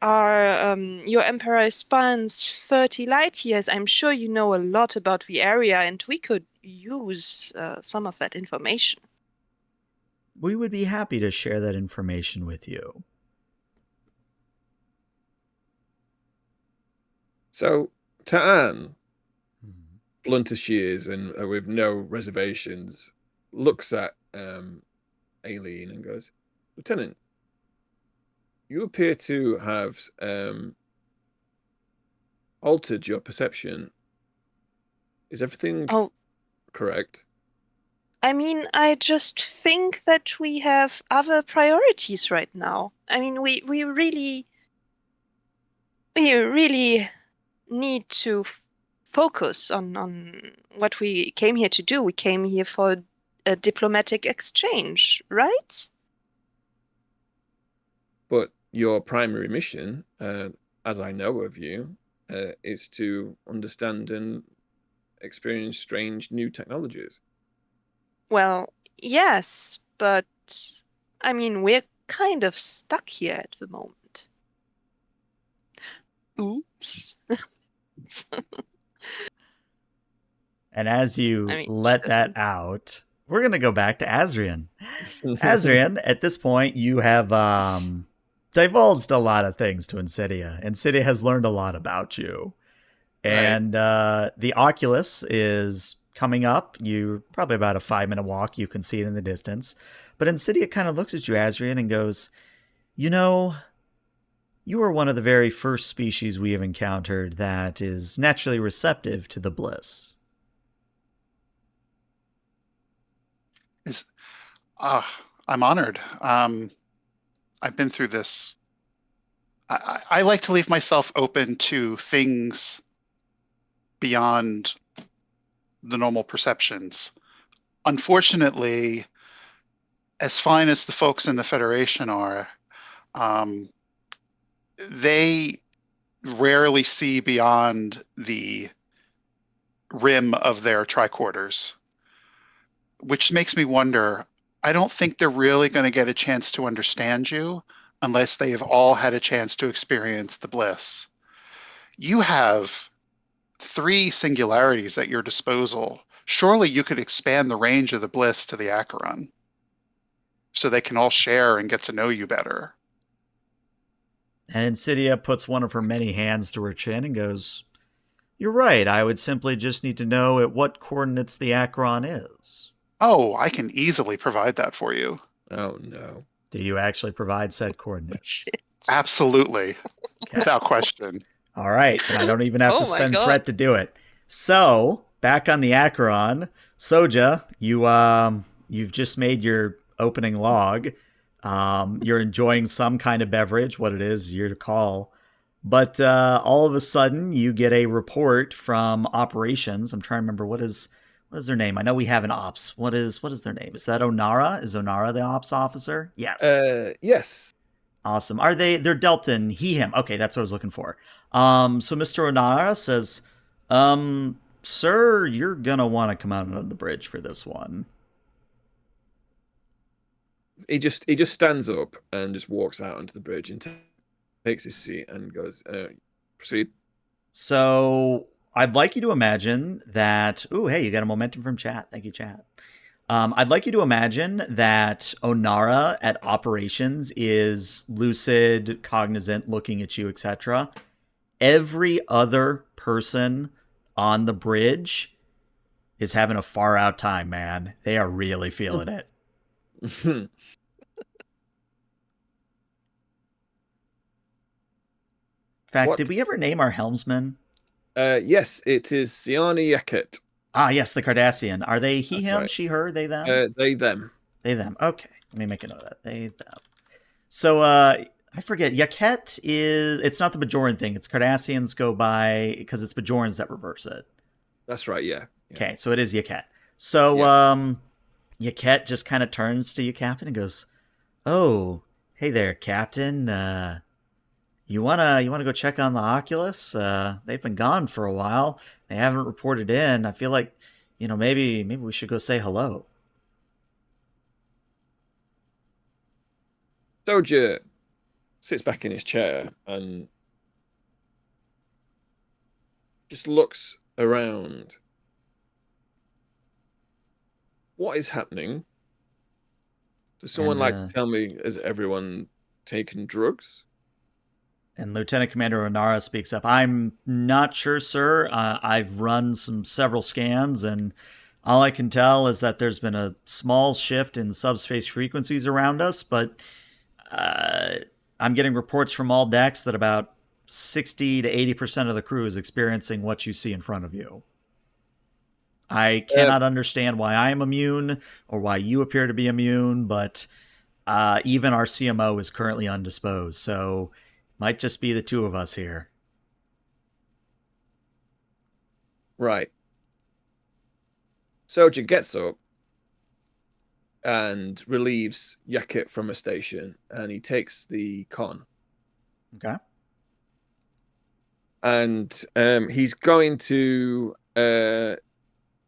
emperor spans 30 light years. I'm sure you know a lot about the area, and we could use some of that information. We would be happy to share that information with you. So, Ta'an, blunt as she is and with no reservations, looks at Aileen and goes, Lieutenant, you appear to have altered your perception. Is everything correct? I mean, I just think that we have other priorities right now. I mean, we really need to focus on what we came here to do. We came here for a diplomatic exchange, right? But your primary mission, as I know of you, is to understand and experience strange new technologies. Well, yes, but I mean, we're kind of stuck here at the moment. Oops. And as you let that out, we're going to go back to Azrian. Azrian, at this point, you have divulged a lot of things to Insidia. Insidia has learned a lot about you. And the Oculus is coming up. You're probably about a 5-minute walk. You can see it in the distance. But Insidia kind of looks at you, Azrian, and goes, you are one of the very first species we have encountered that is naturally receptive to the bliss. I'm honored. I've been through this. I like to leave myself open to things beyond the normal perceptions. Unfortunately, as fine as the folks in the Federation are, they rarely see beyond the rim of their tricorders, which makes me wonder, I don't think they're really going to get a chance to understand you unless they have all had a chance to experience the bliss. You have 3 singularities at your disposal. Surely you could expand the range of the bliss to the Acheron so they can all share and get to know you better. And Insidia puts one of her many hands to her chin and goes, you're right. I would simply just need to know at what coordinates the Acheron is. Oh, I can easily provide that for you. Oh, no. Do you actually provide said coordinates? Absolutely. Okay. Without question. All right. Then I don't even have to spend threat to do it. So, back on the Acheron, Soja, you've just made your opening log. You're enjoying some kind of beverage. What it is, your call. But all of a sudden, you get a report from operations. I'm trying to remember what is their name. I know we have an ops. What is their name? Is that Onara? Is Onara the ops officer? Yes. Yes. Awesome. They're dealt in he, him. Okay, that's what I was looking for. So Mr. Onara says, sir, you're gonna want to come out on the bridge for this one. He just stands up and just walks out onto the bridge and takes his seat and goes, proceed. So I'd like you to imagine that. Ooh, hey, you got a momentum from chat. Thank you, chat. I'd like you to imagine that Onara at operations is lucid, cognizant, looking at you, etc. Every other person on the bridge is having a far out time, man. They are really feeling it. In fact, did we ever name our helmsman? Yes, it is Siani Yaket. Ah, yes, the Cardassian. Are they he, That's him, right. she, her, they, them? They, them. They, them. Okay, let me make a note of that. They, them. So, I forget. Yaket is. It's not the Bajoran thing. It's Cardassians go by because it's Bajorans that reverse it. That's right. Yeah. Okay, so it is Yaket. So, Yaket just kind of turns to you, Captain, and goes, "Oh, hey there, Captain. You wanna go check on the Oculus? They've been gone for a while. They haven't reported in. I feel like, maybe we should go say hello." Soldier sits back in his chair and just looks around. What is happening? Does someone tell me, has everyone taken drugs? And Lieutenant Commander Onara speaks up. "I'm not sure, sir. I've run several scans, and all I can tell is that there's been a small shift in subspace frequencies around us, but I'm getting reports from all decks that about 60 to 80% of the crew is experiencing what you see in front of you. I cannot understand why I am immune or why you appear to be immune, but even our CMO is currently undisposed, so might just be the two of us here." Right. Soldier gets up and relieves Yaket from a station, and he takes the con. Okay. And he's going to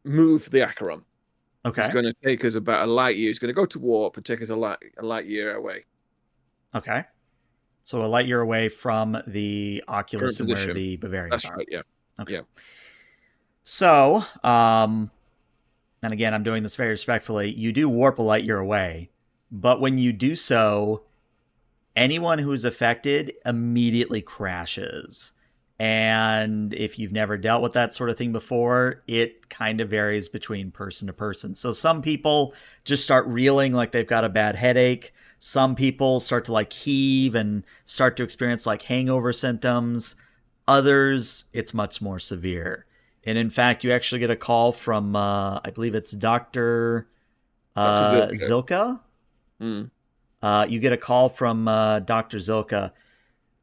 move the Acheron. Okay. He's going to take us about a light year. He's going to go to warp and take us a light year away. Okay. So a light year away from the Oculus and where the Bavarians That's are. right, yeah. Okay. Yeah. So, and again, I'm doing this very respectfully, you do warp a light year away, but when you do so, anyone who's affected immediately crashes. And if you've never dealt with that sort of thing before, it kind of varies between person to person. So some people just start reeling like they've got a bad headache. Some people start to heave and start to experience hangover symptoms. Others, it's much more severe. And in fact, you actually get a call from, I believe it's Dr. Zilka. You get a call from Dr. Zilka.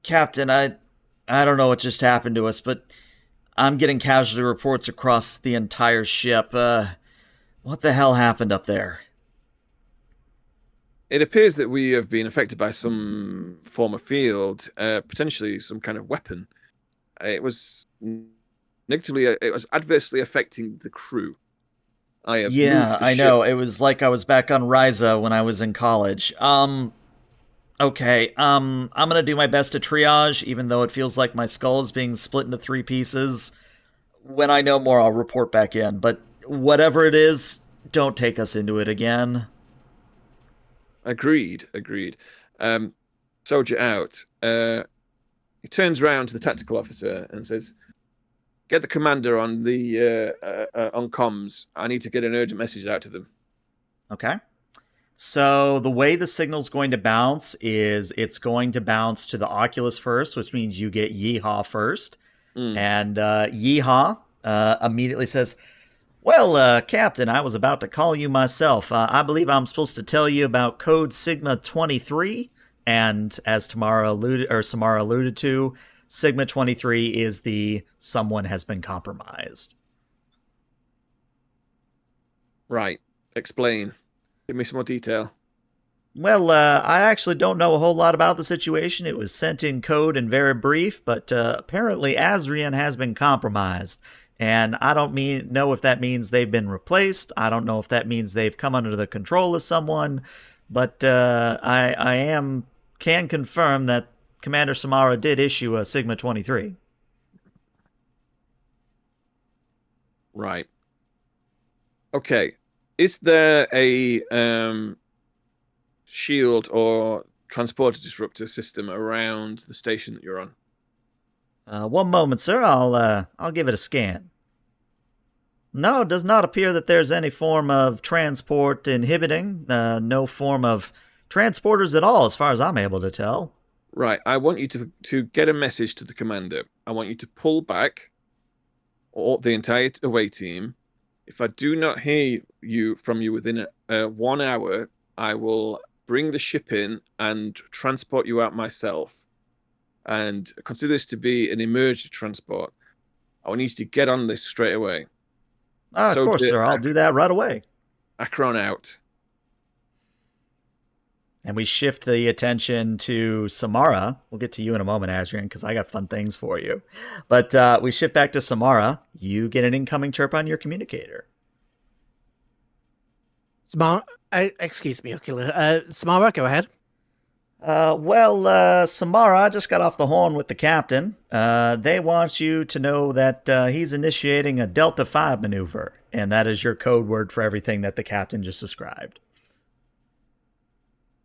"Captain, I don't know what just happened to us, but I'm getting casualty reports across the entire ship. What the hell happened up there?" It appears that we have been affected by some form of field, potentially some kind of weapon. It was adversely affecting the crew. I know. It was like I was back on Ryza when I was in college. Okay, I'm gonna do my best to triage, even though it feels like my skull is being split into 3 pieces. When I know more, I'll report back in. But whatever it is, don't take us into it again. Agreed. Soldier out. He turns around to the tactical officer and says, "Get the commander on the on comms. I need to get an urgent message out to them." Okay. So the way the signal's going to bounce is it's going to bounce to the Oculus first, which means you get Yeehaw first. And Yeehaw immediately says, "Well, Captain, I was about to call you myself. I believe I'm supposed to tell you about code Sigma 23. And as Samara alluded to, Sigma 23 is the someone has been compromised." Right. Explain. Give me some more detail. "Well, I actually don't know a whole lot about the situation. It was sent in code and very brief, but apparently Azrian has been compromised. And I don't know if that means they've been replaced. I don't know if that means they've come under the control of someone. But I can confirm that Commander Samara did issue a Sigma 23. Right. Okay. Is there a shield or transporter disruptor system around the station that you're on? One moment, sir. I'll give it a scan. No, it does not appear that there's any form of transport inhibiting. No form of transporters at all, as far as I'm able to tell. Right. I want you to get a message to the commander. I want you to pull back, or the entire away team. If I do not hear from you within 1 hour, I will bring the ship in and transport you out myself. And consider this to be an emergency transport. I want you to get on this straight away. Of course, sir. I'll do that right away. Acheron out. And we shift the attention to Samara. We'll get to you in a moment, Adrian, because I got fun things for you. But we shift back to Samara. You get an incoming chirp on your communicator. Excuse me, Ocular. Samara, go ahead. Samara, I just got off the horn with the captain. They want you to know that he's initiating a Delta 5 maneuver, and that is your code word for everything that the captain just described.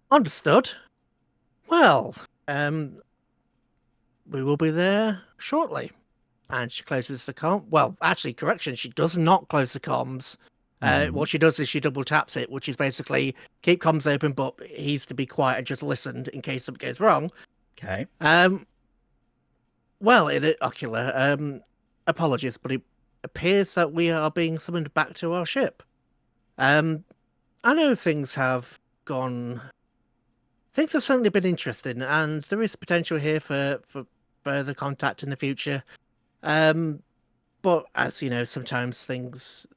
Understood. Well, we will be there shortly. And she closes the comm. Well, actually, correction, she does not close the comms. What she does is she double taps it, which is basically keep comms open, but he's to be quiet and just listen in case something goes wrong. Okay. Ocular, apologies, but it appears that we are being summoned back to our ship. I know things have certainly been interesting, and there is potential here for further contact in the future. But as you know, sometimes things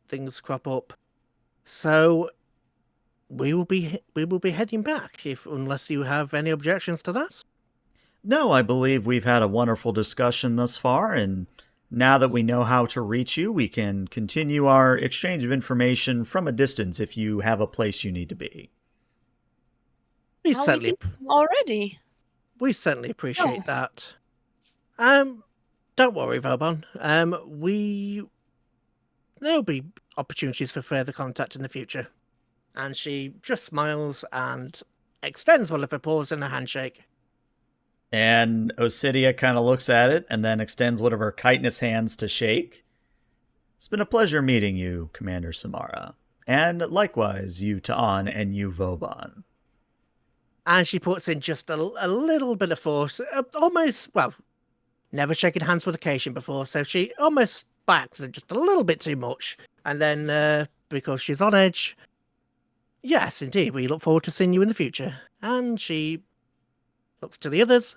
crop up. So we will be heading back unless you have any objections to that. No, I believe we've had a wonderful discussion thus far, and now that we know how to reach you, we can continue our exchange of information from a distance if you have a place you need to be. We certainly appreciate that. Don't worry, Vauban. There'll be opportunities for further contact in the future. And she just smiles and extends one of her paws in a handshake. And Osidia kind of looks at it and then extends one of her chitinous hands to shake. It's been a pleasure meeting you, Commander Samara. And likewise, you Ta'an and you Vauban. And she puts in just a little bit of force, never shaken hands with occasion before, so she almost by accident just a little bit too much. And then, because she's on edge, yes, indeed, we look forward to seeing you in the future. And she looks to the others.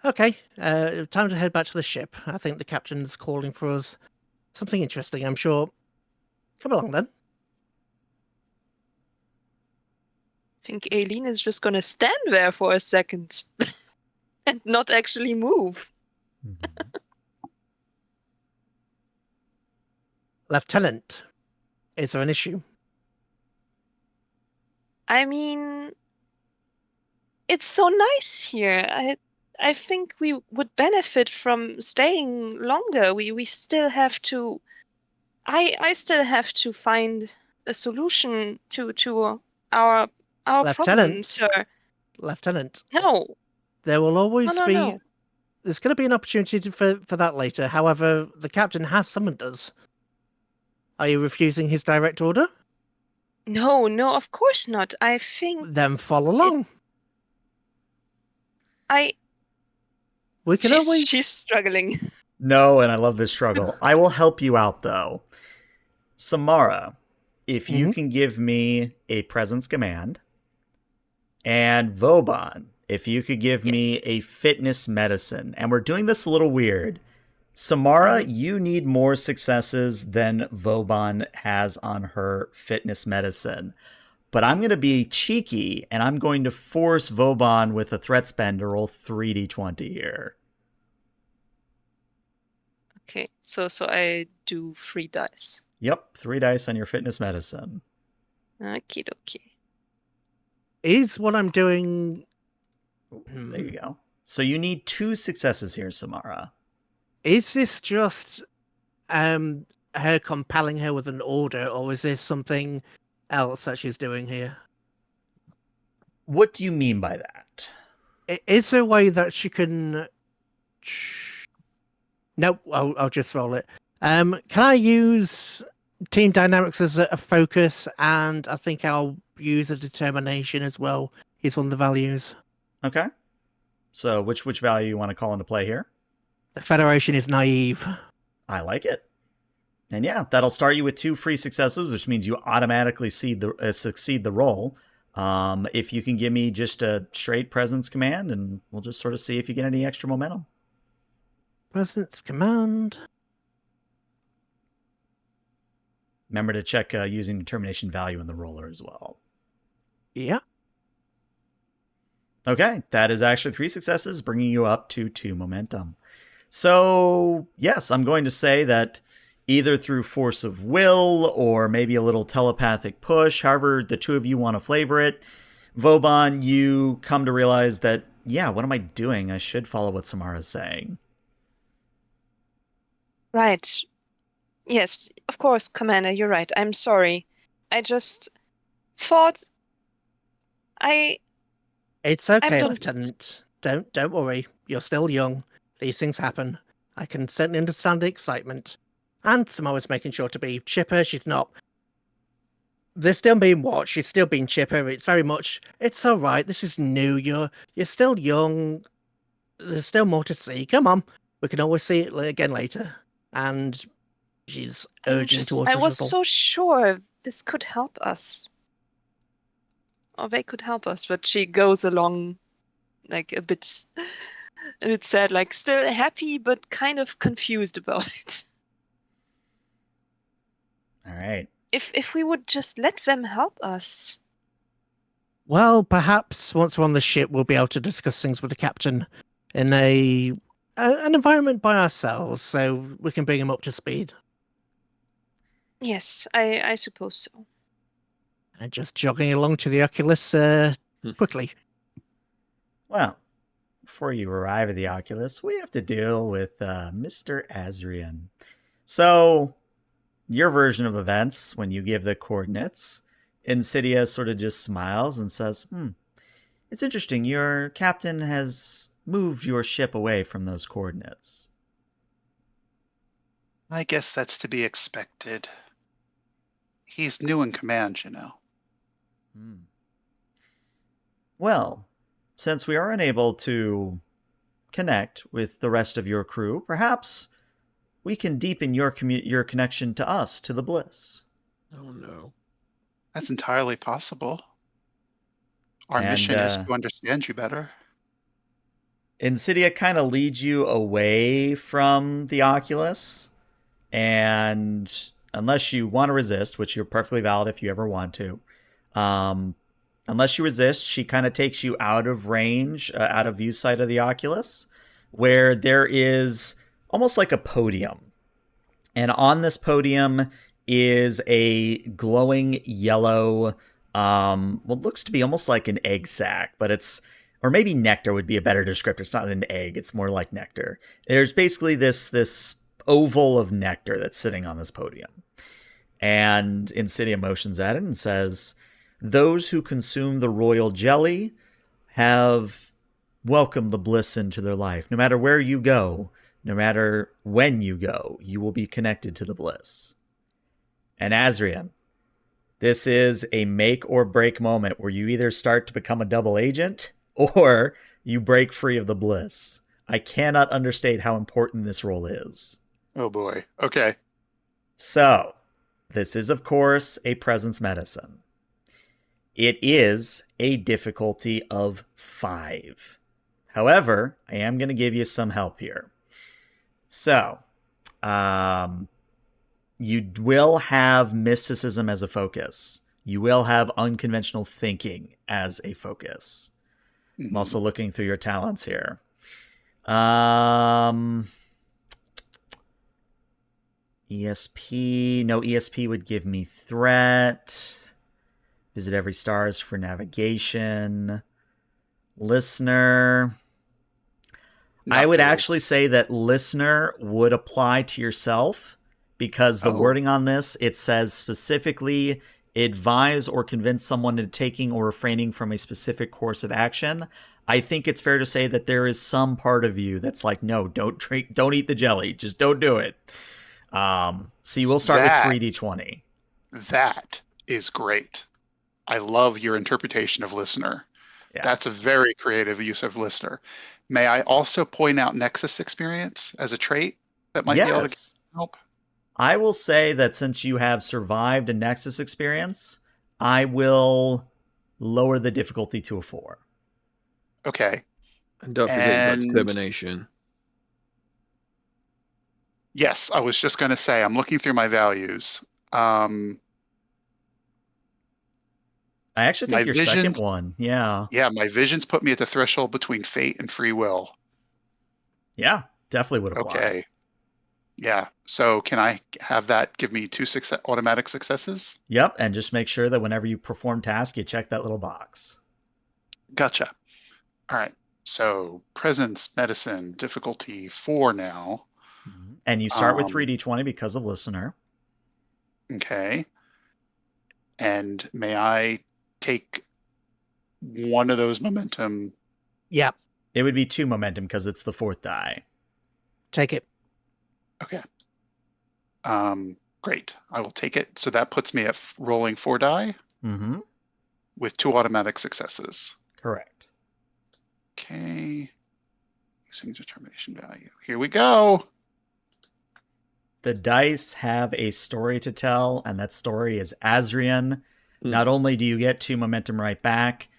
Okay, time to head back to the ship. I think the captain's calling for us. Something interesting, I'm sure. Come along, then. I think Aileen is just going to stand there for a second and not actually move. Lieutenant, is there an issue? I mean, it's so nice here. I think we would benefit from staying longer. We still have to. I still have to find a solution to our problem, sir. Lieutenant. No. There will always be. No. There's going to be an opportunity for that later. However, the captain has summoned us. Are you refusing his direct order? No, of course not. I think. Then follow along. We can always. She's struggling. No, and I love this struggle. I will help you out, though. Samara, if you can give me a presence command, and Vauban, if you could give me a fitness medicine. And we're doing this a little weird. Samara, you need more successes than Vauban has on her fitness medicine. But I'm going to be cheeky, and I'm going to force Vauban with a threat spend to roll 3d20 here. Okay, so I do 3 dice. Yep, 3 dice on your fitness medicine. Okie dokie. Is what I'm doing... There you go. So you need 2 successes here, Samara. Is this just her compelling her with an order, or is this something else that she's doing here? What do you mean by that? Is there a way that she can... Nope, I'll just roll it. Can I use team dynamics as a focus? And I think I'll use a determination as well. It's one of the values. Okay. So which value you want to call into play here? The Federation is naive. I like it. And yeah, that'll start you with 2 free successes, which means you automatically succeed the roll. If you can give me just a straight presence command, and we'll just sort of see if you get any extra momentum. Presence command. Remember to check using determination value in the roller as well. Yeah. Okay, that is actually 3 successes, bringing you up to 2 momentum. So, yes, I'm going to say that either through force of will or maybe a little telepathic push, however the two of you want to flavor it, Vauban, you come to realize that, yeah, what am I doing? I should follow what Samara's saying. Right. Yes, of course, Commander, you're right. I'm sorry. I just thought It's okay, don't- Lieutenant. Don't worry. You're still young. These things happen. I can certainly understand the excitement. And Samoa's making sure to be chipper. She's not. They're still being watched. She's still being chipper. It's very much. It's all right. This is new. You're still young. There's still more to see. Come on. We can always see it again later. And she's urging towards I the was shuttle. so sure this could help us. Or they could help us, but she goes along like a bit sad, like still happy but kind of confused about it. All right. If we would just let them help us. Well, perhaps once we're on the ship, we'll be able to discuss things with the captain in an environment by ourselves, so we can bring him up to speed. Yes, I suppose so. And just jogging along to the Oculus quickly. Well, before you arrive at the Oculus, we have to deal with Mr. Azrian. So, your version of events, when you give the coordinates, Insidia sort of just smiles and says, it's interesting, your captain has moved your ship away from those coordinates. I guess that's to be expected. He's new in command, you know. Well, since we are unable to connect with the rest of your crew, perhaps we can deepen your connection to us, to the Bliss. Oh no. That's entirely possible. Our And, mission is to understand you better. Insidia kind of leads you away from the Oculus, and unless you want to resist, which you're perfectly valid if you ever want to, unless you resist, she kind of takes you out of range, out of view sight of the Oculus, where there is almost like a podium. And on this podium is a glowing yellow, what looks to be almost like an egg sac, but it's, or maybe nectar would be a better descriptor. It's not an egg, it's more like nectar. There's basically this oval of nectar that's sitting on this podium. And Insidia motions at it and says, those who consume the royal jelly have welcomed the bliss into their life. No matter where you go, no matter when you go, you will be connected to the bliss. And Azrian, this is a make or break moment where you either start to become a double agent or you break free of the bliss. I cannot understate how important this role is. Oh boy. Okay. So, this is, of course, a presence medicine. It is a difficulty of 5. However, I am going to give you some help here. So, you will have mysticism as a focus. You will have unconventional thinking as a focus. I'm also looking through your talents here. ESP. No, ESP would give me threat. Visit every stars for navigation. Listener. I would actually say that listener would apply to yourself because the Oh. wording on this, it says specifically advise or convince someone to taking or refraining from a specific course of action. I think it's fair to say that there is some part of you that's like, no, don't eat the jelly. Just don't do it. So you will start with 3d20. That is great. I love your interpretation of listener. Yeah. That's a very creative use of listener. May I also point out Nexus experience as a trait that might be able to help? I will say that since you have survived a Nexus experience, I will lower the difficulty to a 4. Okay. And don't forget you've got determination. Yes, I was just going to say, I'm looking through my values. I actually think your second one, yeah. Yeah, my visions put me at the threshold between fate and free will. Yeah, definitely would apply. Okay. Yeah, so can I have that give me 2 automatic successes? Yep, and just make sure that whenever you perform task, you check that little box. Gotcha. All right, so presence, medicine, difficulty 4 now. And you start with 3d20 because of listener. Okay. And may I take one of those momentum? Yeah. It would be 2 momentum because it's the 4th die. Take it. Okay. Great. I will take it. So that puts me at rolling 4 die with 2 automatic successes. Correct. Okay. Using determination value. Here we go. The dice have a story to tell, and that story is Azrian. Not only do you get 2 momentum right back,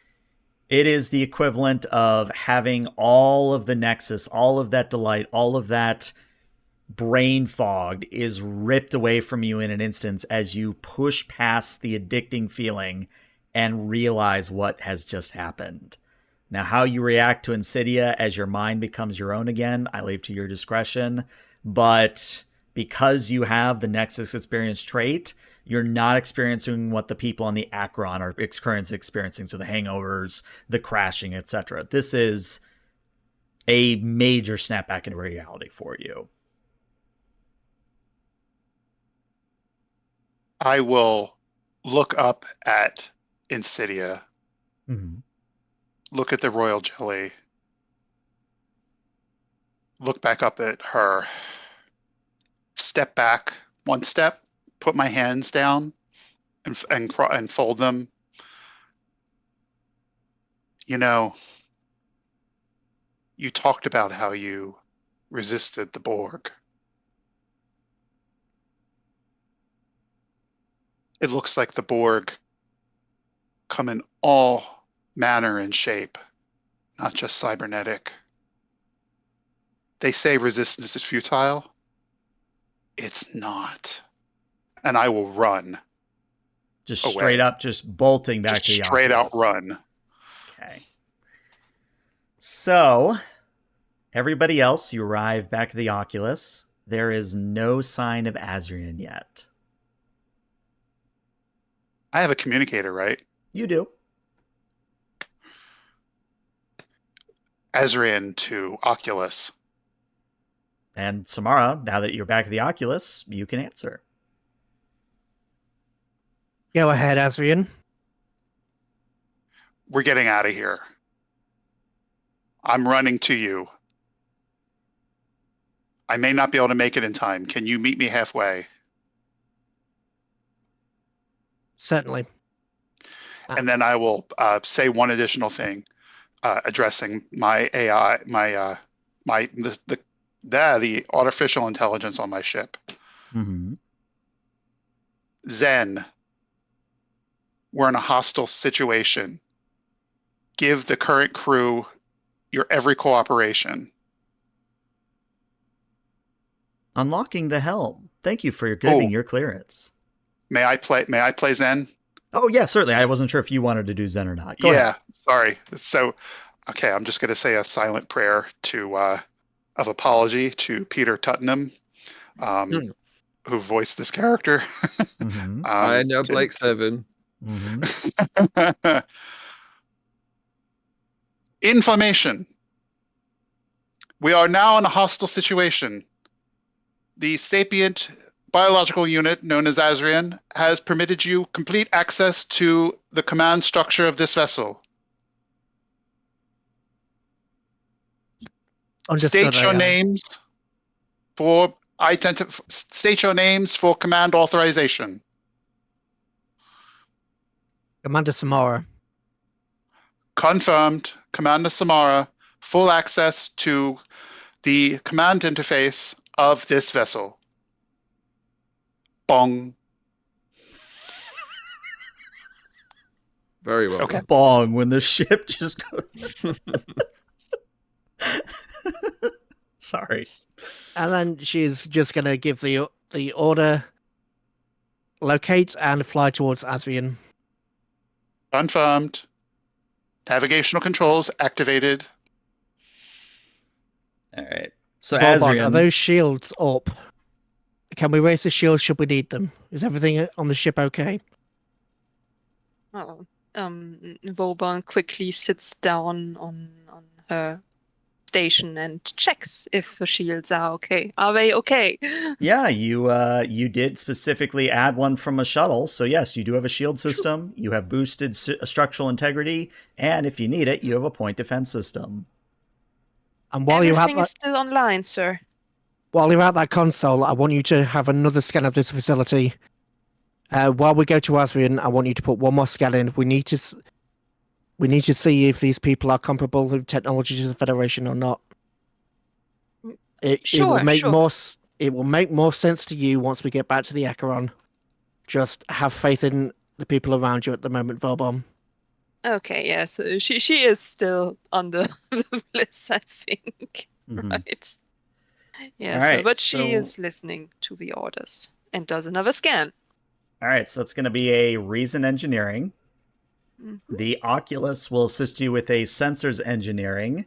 it is the equivalent of having all of the Nexus, all of that delight, all of that brain fog is ripped away from you in an instance as you push past the addicting feeling and realize what has just happened. Now, how you react to Insidia as your mind becomes your own again, I leave to your discretion. But because you have the Nexus experience trait, you're not experiencing what the people on the Acheron are experiencing. So the hangovers, the crashing, etc. This is a major snapback into reality for you. I will look up at Insidia, look at the royal jelly, look back up at her, step back 1 step, put my hands down and fold them. You know, you talked about how you resisted the Borg. It looks like the Borg come in all manner and shape, not just cybernetic. They say resistance is futile. It's not. And I will run. Just straight up, just bolting back to the Oculus. Straight out run. Okay. So, everybody else, you arrive back to the Oculus. There is no sign of Azrian yet. I have a communicator, right? You do. Azrian to Oculus. And Samara, now that you're back at the Oculus, you can answer. Go ahead, Azrian. We're getting out of here. I'm running to you. I may not be able to make it in time. Can you meet me halfway? Certainly. And then I will say one additional thing, addressing my AI, the artificial intelligence on my ship. Zen, we're in a hostile situation. Give the current crew your every cooperation. Unlocking the helm. Thank you for giving your clearance. May I play Zen? Oh yeah, certainly. I wasn't sure if you wanted to do Zen or not. Go ahead. Sorry. So, okay, I'm just going to say a silent prayer of apology to Peter Tuttenham, who voiced this character. I know Blake 7. Information. We are now in a hostile situation. The sapient biological unit known as Azrian has permitted you complete access to the command structure of this vessel. Understood. State your names for command authorization. Commander Samara. Confirmed, Commander Samara, full access to the command interface of this vessel. Bong. Very well. Okay. done. Bong when the ship just goes. Sorry. And then she's just going to give the order, locate and fly towards Asrian. Confirmed. Navigational controls activated. All right. So Vauban, are Azrian, those shields up? Can we raise the shields should we need them? Is everything on the ship okay? Oh, Vauban quickly sits down on her station and checks if the shields are okay. Are they okay? yeah, you did specifically add one from a shuttle, so yes, you do have a shield system. You have boosted structural integrity, and if you need it, you have a point defense system. And while you're Everything at is still online, sir. that console, I want you to have another scan of this facility. While we go to Asrian, I want you to put one more scan in. We need to see if these people are comparable with technology to the Federation or not. It will make more sense to you once we get back to the Acheron. Just have faith in the people around you at the moment, Vauban. Okay, yeah, so she is still under bliss, I think. Mhm. Right. Yeah, All so right, but she so- is listening to the orders and does another scan. All right, so that's going to be a reason engineering. Mhm. The Oculus will assist you with a sensors engineering,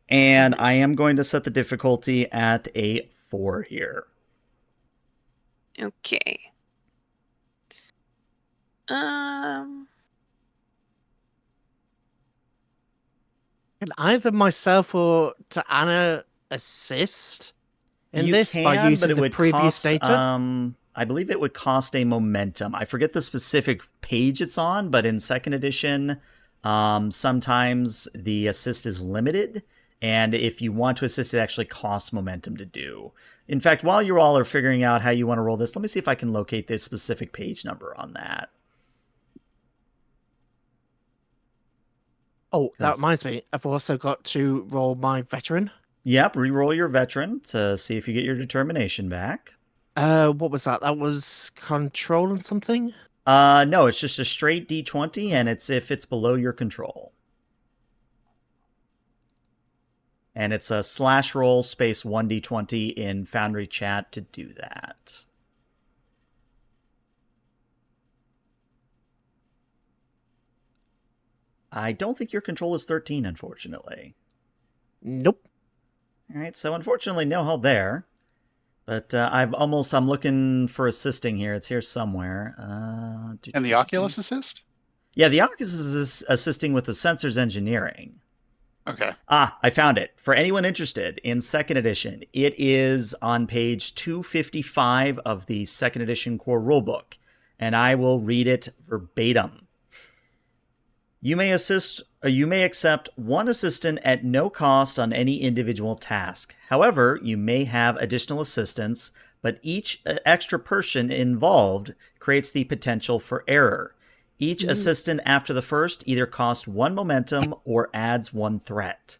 and I am going to set the difficulty at a 4 here. Okay. Can either myself or Anna assist in You this by can, using but it the would previous cost, data? I believe it would cost a momentum. I forget the specific page it's on, but in second edition, sometimes the assist is limited, and if you want to assist, it actually costs momentum to do. In fact, while you all are figuring out how you want to roll this, let me see if I can locate this specific page number on that. Oh, that 'Cause- reminds me. I've also got to roll my veteran. Yep, re-roll your veteran to see if you get your determination back. What was that? That was control and something? No, it's just a straight D20, and it's if it's below your control. And it's a /roll space 1d20 in Foundry chat to do that. I don't think your control is 13, unfortunately. Nope. All right, so unfortunately, no help there. But I'm looking for assisting here. It's here somewhere. And the Oculus assist? Yeah, the Oculus is assisting with the sensors engineering. Okay. I found it. For anyone interested in second edition, it is on page 255 of the second edition core rulebook, and I will read it verbatim. You may accept one assistant at no cost on any individual task. However, you may have additional assistants, but each extra person involved creates the potential for error. Each assistant after the first either costs 1 momentum or adds 1 threat.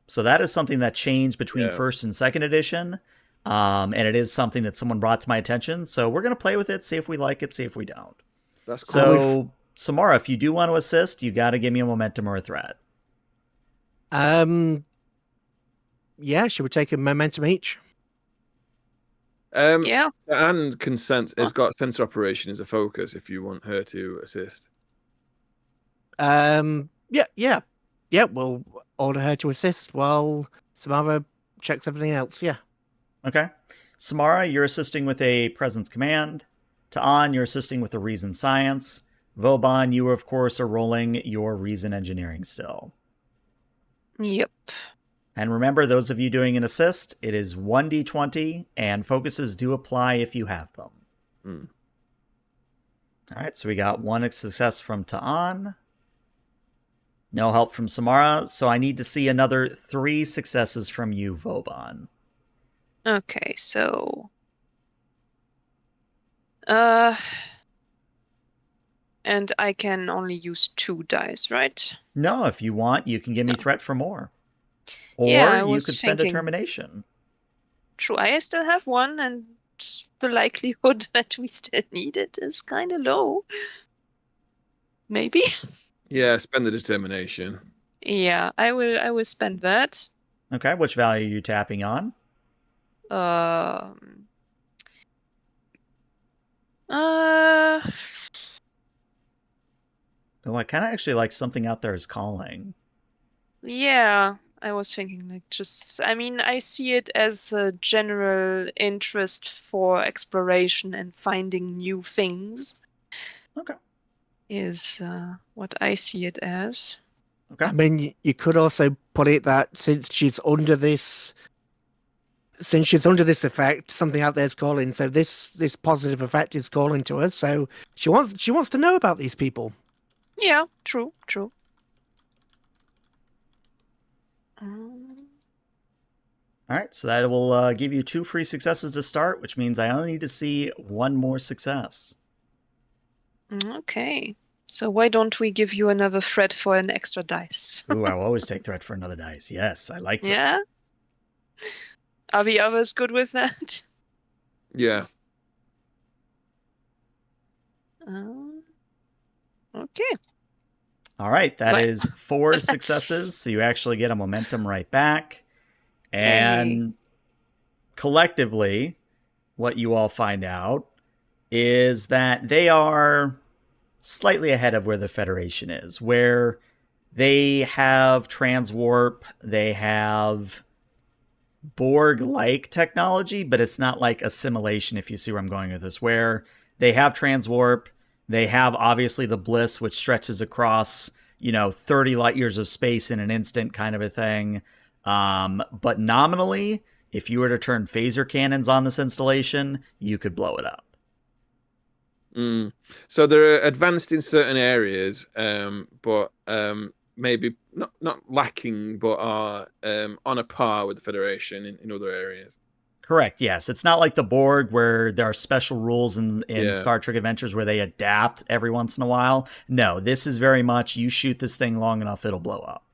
So that is something that changed between first and second edition, and it is something that someone brought to my attention. So we're going to play with it, see if we like it, see if we don't. That's cool. So, Samara, if you do want to assist, you got to give me a momentum or a threat. Yeah, should we take a momentum each? Yeah. And consent has got sensor operation as a focus if you want her to assist. Yeah. We'll order her to assist while Samara checks everything else. Yeah. Okay. Samara, you're assisting with a presence command. Ta'an, you're assisting with the reason science. Vauban, you, of course, are rolling your reason engineering still. Yep. And remember, those of you doing an assist, it is 1d20, and focuses do apply if you have them. Mm. All right, so we got one success from Ta'an. No help from Samara, so I need to see another 3 successes from you, Vauban. Okay, so and I can only use 2 dice, right? No, if you want, you can give me No. threat for more. Yeah, Or I you was could spend thinking. determination. True, I still have 1, and the likelihood that we still need it is kind of low. Maybe. Yeah, spend the determination. Yeah, I will spend that. Okay, which value are you tapping on? Um. Oh, I kind of actually like Something Out There Is Calling. Yeah, I was thinking like just, I mean, I see it as a general interest for exploration and finding new things. Okay. Is what I see it as. Okay. I mean, you could also put it that since she's under this effect, something out there's calling. So this positive effect is calling to us. So she wants to know about these people. Yeah, true. All right, so that will give you 2 free successes to start, which means I only need to see 1 more success. Okay. So why don't we give you another threat for an extra dice? Ooh, I'll always take threat for another dice. Yes, I like that. Yeah? Are the others good with that? Yeah. Okay. All right, that Well, is 4 that's- successes, so you actually get a momentum right back. And collectively, what you all find out is that they are slightly ahead of where the Federation is, where they have transwarp, they have Borg-like technology, but it's not like assimilation, if you see where I'm going with this, where they have transwarp, they have obviously the bliss, which stretches across, 30 light years of space in an instant kind of a thing. But nominally, if you were to turn phaser cannons on this installation, you could blow it up. So they're advanced in certain areas, but maybe not lacking, but are on a par with the Federation in other areas. Correct, yes. It's not like the Borg where there are special rules in Yeah. Star Trek Adventures where they adapt every once in a while. No, this is very much you shoot this thing long enough, it'll blow up.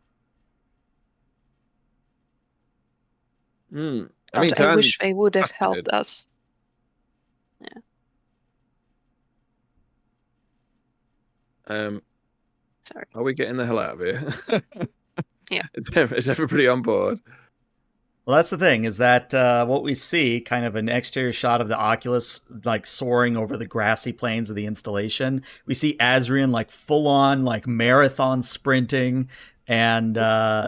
I mean, I wish they would have helped fascinated. us. Yeah. Sorry. Are we getting the hell out of here? Yeah. Is everybody on board? Well, that's the thing, is that what we see, kind of an exterior shot of the Oculus, like soaring over the grassy plains of the installation. We see Azrian like full on like marathon sprinting, and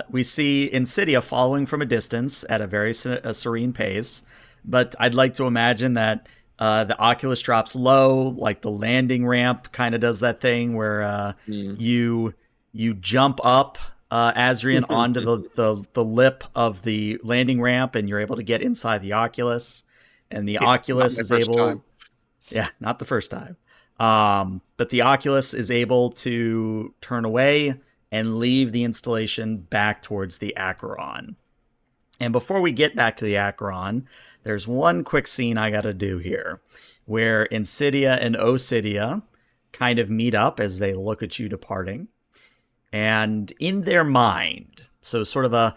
we see Insidia following from a distance at a very serene pace. But I'd like to imagine that the Oculus drops low, like the landing ramp kind of does that thing where you jump up Azrian onto the lip of the landing ramp, and you're able to get inside the Oculus. And the Oculus is able... time. Yeah, not the first time. But the Oculus is able to turn away and leave the installation back towards the Acheron. And before we get back to the Acheron, there's one quick scene I got to do here, where Insidia and Osidia kind of meet up as they look at you departing. And in their mind, so sort of a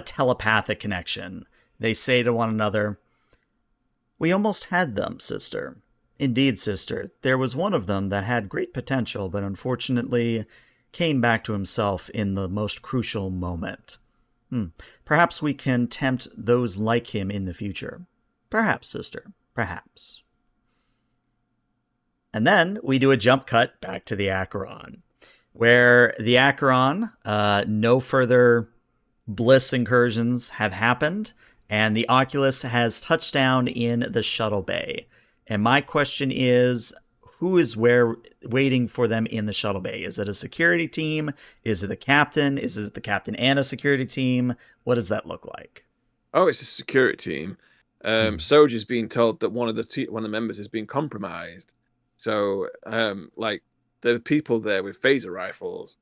telepathic connection, they say to one another, "We almost had them, sister. Indeed, sister, there was one of them that had great potential, but unfortunately came back to himself in the most crucial moment. Perhaps we can tempt those like him in the future. Perhaps, sister, perhaps." And then we do a jump cut back to the Acheron, where the Acheron, no further bliss incursions have happened, and the Oculus has touched down in the shuttle bay. And my question is, who is where waiting for them in the shuttle bay? Is it a security team? Is it the captain? Is it the captain and a security team? What does that look like? Oh, it's a security team. Soldier's being told that one of the members has been compromised. So, like, there are people there with phaser rifles.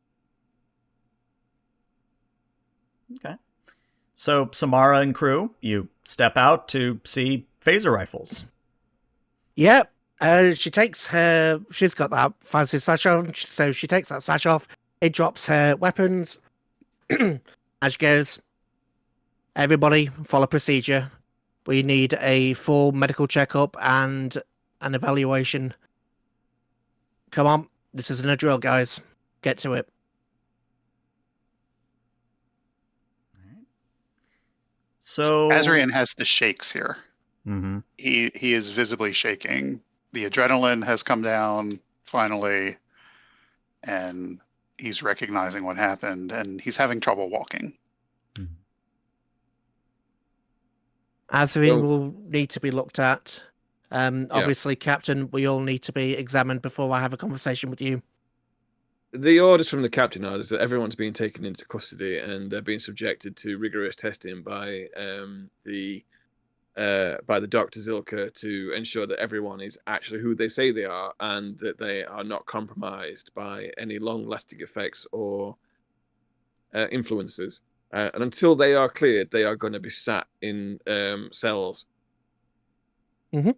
Okay. So, Samara and crew, you step out to see phaser rifles. Yep. She's got that fancy sash on, so she takes that sash off. It drops her weapons. As she goes, everybody follow procedure. We need a full medical checkup and an evaluation. Come on, this isn't a drill, guys. Get to it. So Azrian has the shakes here. Mm-hmm. He is visibly shaking. The adrenaline has come down finally, and he's recognizing what happened, and he's having trouble walking. Azrin will need to be looked at. Obviously, Captain, we all need to be examined before I have a conversation with you. The orders from the captain are that everyone's being taken into custody and they're being subjected to rigorous testing by the Dr. Zilka to ensure that everyone is actually who they say they are and that they are not compromised by any long-lasting effects or influences. And until they are cleared, they are going to be sat in cells. Mm-hmm.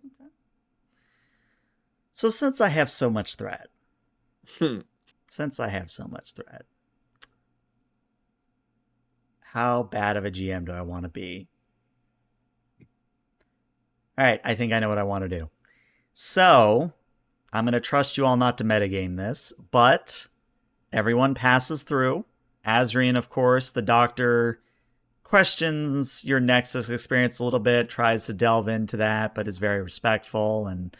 So since I have so much threat, how bad of a GM do I want to be? All right, I think I know what I want to do. So I'm going to trust you all not to metagame this, but everyone passes through. Azrian, of course, the doctor questions your Nexus experience a little bit, tries to delve into that, but is very respectful. And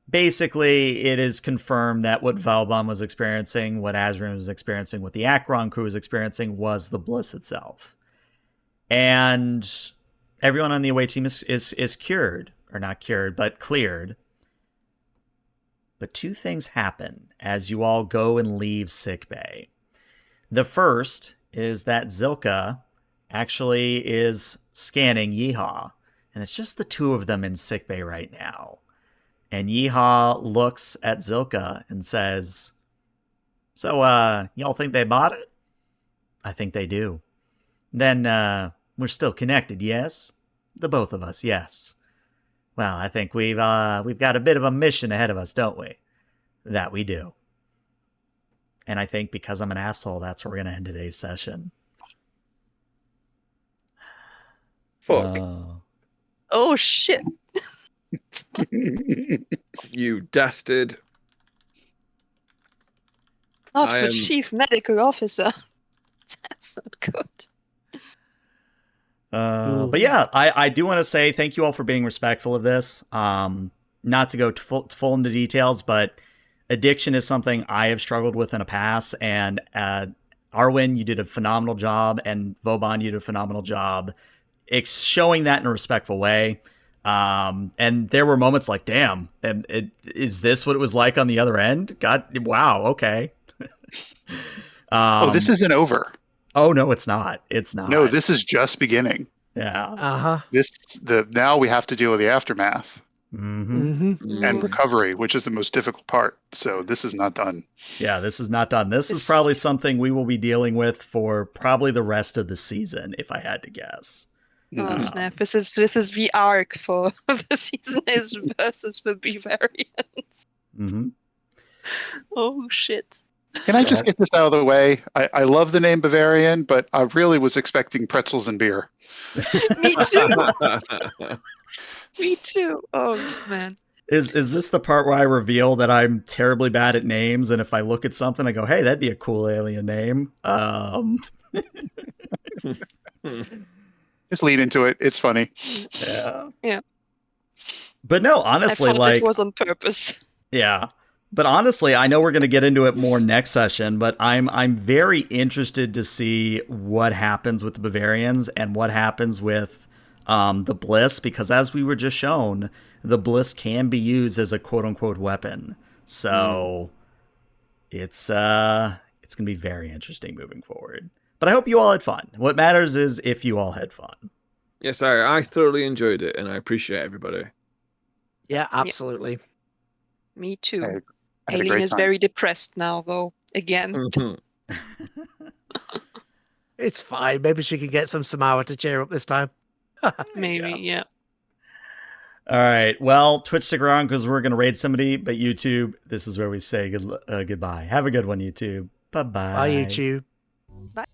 basically, it is confirmed that what Vauban was experiencing, what Azrian was experiencing, what the Acheron crew was experiencing was the bliss itself. And everyone on the away team is cured, or not cured, but cleared. But two things happen as you all go and leave sickbay. The first is that Zilka actually is scanning Yeehaw, and it's just the two of them in sickbay right now. And Yeehaw looks at Zilka and says, "So, y'all think they bought it?" "I think they do." "Then, we're still connected, yes?" "The both of us, yes." "Well, I think we've got a bit of a mission ahead of us, don't we?" "That we do." And I think because I'm an asshole, that's where we're going to end today's session. Fuck. Oh, shit. You dastard. Not for Chief Medical Officer. That's not good. But yeah, I do want to say thank you all for being respectful of this. Not to go full into details, but addiction is something I have struggled with in the past, and Arwen, you did a phenomenal job, and Vauban, you did a phenomenal job showing that in a respectful way. And there were moments like, damn, is this what it was like on the other end? God, wow, okay. This isn't over. Oh, no, it's not. It's not. No, this is just beginning. Yeah. Uh-huh. Now we have to deal with the aftermath. Mm-hmm. And recovery, which is the most difficult part. So this is not done. Yeah, this is not done. This is probably something we will be dealing with for probably the rest of the season, if I had to guess. Oh snap! This is the arc for the season is versus the Bivarians. Mm-hmm. Oh shit! Can I just get this out of the way? I love the name Bavarian, but I really was expecting pretzels and beer. Me too. Me too. Oh man. Is this the part where I reveal that I'm terribly bad at names, and if I look at something, I go, "Hey, that'd be a cool alien name." Just lead into it. It's funny. Yeah. Yeah. But no, honestly, I thought like it was on purpose. Yeah. But honestly, I know we're going to get into it more next session, but I'm very interested to see what happens with the Bavarians and what happens with the bliss, because as we were just shown, the bliss can be used as a quote-unquote weapon. So it's gonna be very interesting moving forward. But I hope you all had fun. What matters is if you all had fun. Yes, I thoroughly enjoyed it, and I appreciate everybody. Yeah, absolutely. Me too. I had a Aileen great is time. very depressed now, though. Again. Mhm. It's fine. Maybe she can get some Samara to cheer up this time. Maybe, yeah. All right. Well, Twitch, stick around because we're going to raid somebody. But YouTube, this is where we say goodbye. Have a good one, YouTube. Bye-bye. Bye, YouTube. Bye.